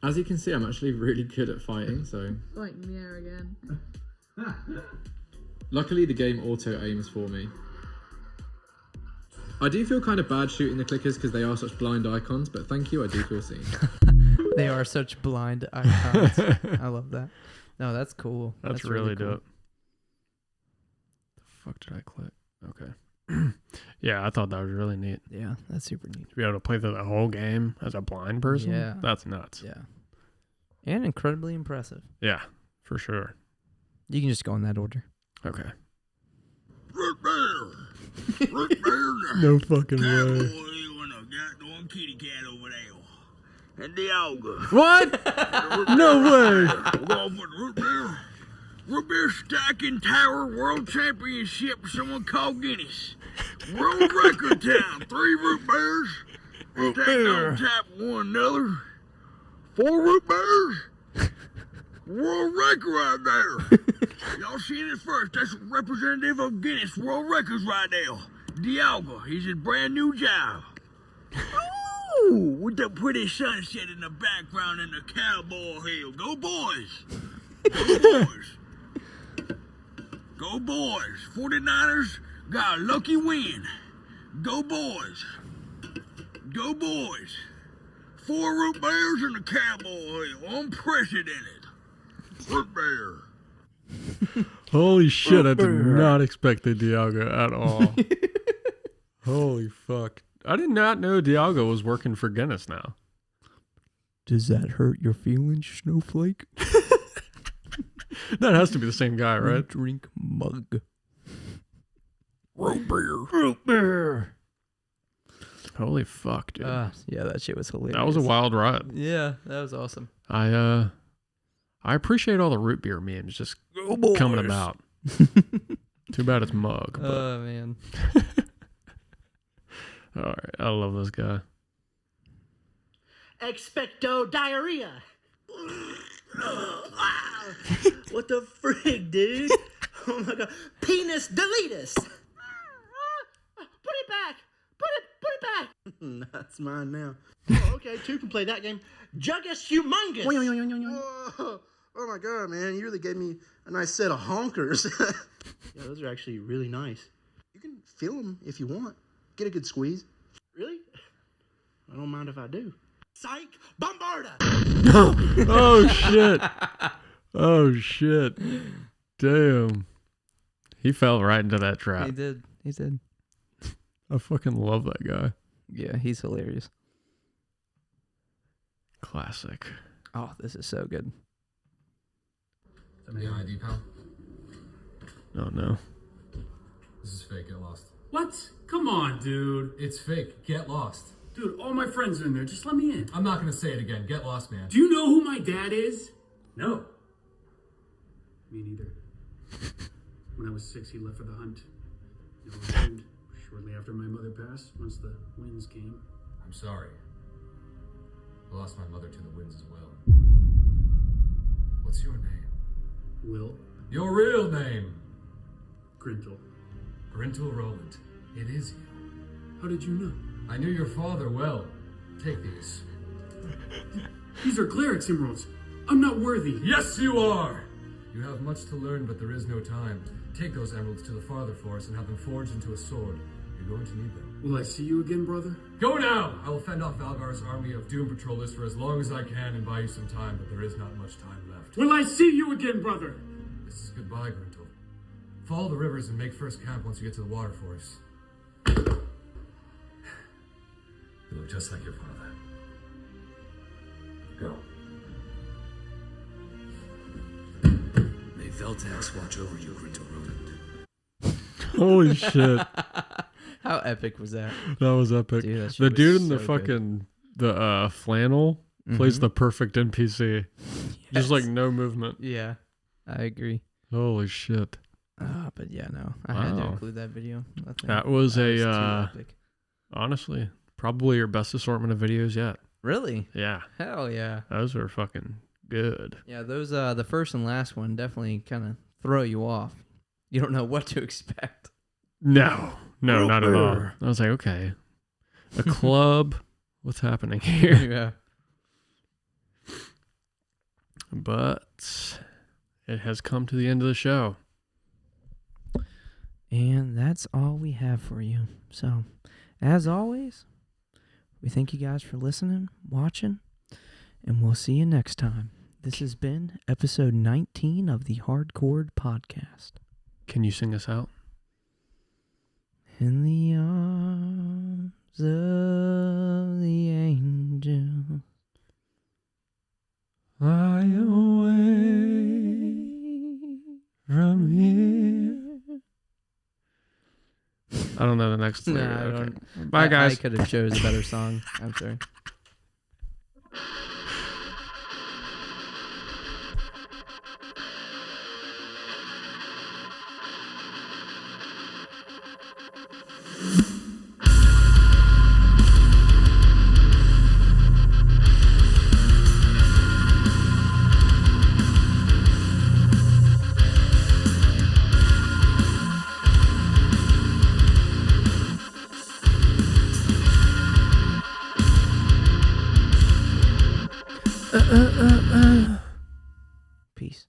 As you can see, I'm actually really good at fighting, so... Like in the air again. Luckily, the game auto-aims for me. I do feel kind of bad shooting the clickers because they are such blind icons, but thank you, I do feel seen. They are such blind icons. I love that. No, that's cool. That's really dope. The fuck did I click? Okay. Yeah, I thought that was really neat. Yeah, that's super neat. To be able to play through the whole game as a blind person? Yeah. That's nuts. Yeah. And incredibly impressive. Yeah, for sure. You can just go in that order. Okay. Right there. Right there. No fucking Cowboy way. and a goddamn kitty cat over there. And the ogre. What? No way. We're going for the root beer. Root beer stacking tower world championship. Someone called Guinness. World record time. 3 root beers. Stacked on top of one another. 4 root beers. World record right there. Y'all seen it first. That's a representative of Guinness World Records right now. Dialga, he's his brand new job. Ooh, with the pretty sunset in the background and the cowboy hill. Go boys. Go boys. Go boys. 49ers got a lucky win. Go boys. Go boys. 4 root beers and the cowboy hill. Unprecedented. Root beer. Holy shit, I did not expect the Dialga at all. Holy fuck. I did not know Dialga was working for Guinness now. Does that hurt your feelings, Snowflake? That has to be the same guy, right? Drink mug. Root beer. Root beer. Holy fuck, dude. Yeah, that shit was hilarious. That was a wild ride. Yeah, that was awesome. I appreciate all the root beer memes just coming about. Too bad it's mug. But. Oh, man. All right, I love this guy. Expecto diarrhea. What the frig, dude? Oh my god. Penis deletus. Put it back. Put it back. That's mine now. Oh, okay, 2 can play that game. Juggus Humongous. Oh my god, man. You really gave me a nice set of honkers. Yeah, those are actually really nice. You can feel them if you want. Get a good squeeze. Really? I don't mind if I do. Psych! Bombarda! Oh, shit. Oh, shit. Damn. He fell right into that trap. He did. He did. I fucking love that guy. Yeah, he's hilarious. Classic. Oh, this is so good. Any ID, pal? Oh, no. This is fake. Get lost. What? Come on, dude. It's fake. Get lost. Dude, all my friends are in there. Just let me in. I'm not gonna say it again. Get lost, man. Do you know who my dad is? No. Me neither. When I was 6, he left for the hunt. I returned shortly after my mother passed, once the winds came. I'm sorry. I lost my mother to the winds as well. What's your name? Will? Your real name? Grintle. Grintle Roland. It is you. How did you know? I knew your father well. Take these. These are clerics emeralds. I'm not worthy. Yes, you are! You have much to learn, but there is no time. Take those emeralds to the farther forest and have them forged into a sword. You're going to need them. Will I see you again, brother? Go now! I will fend off Valgar's army of Doom Patrollists for as long as I can and buy you some time, but there is not much time left. Will I see you again, brother? This is goodbye, Grintle. Follow the rivers and make first camp once you get to the water forest. You look just like your father. Go. May Veltax watch over you, Grintle Roland. Holy shit. How epic was that? That was epic. Dude, that shit the was dude in the so fucking the flannel plays the perfect NPC. Just like no movement. Yeah, I agree. Holy shit. But yeah, no, I had to include that video. That was too epic. Honestly, probably your best assortment of videos yet. Really? Yeah. Hell yeah. Those were fucking good. Yeah, those the first and last one definitely kind of throw you off. You don't know what to expect. No, not at all. I was like, okay, a club. What's happening here? Yeah. But it has come to the end of the show. And that's all we have for you. So, as always, we thank you guys for listening, watching, and we'll see you next time. This has been episode 19 of the Hardcore Podcast. Can you sing us out? In the arms of the angel, fly away from here. I don't know the next lyric. No, I okay. don't. Bye, guys. I could have chose a better song. I'm sorry. Peace.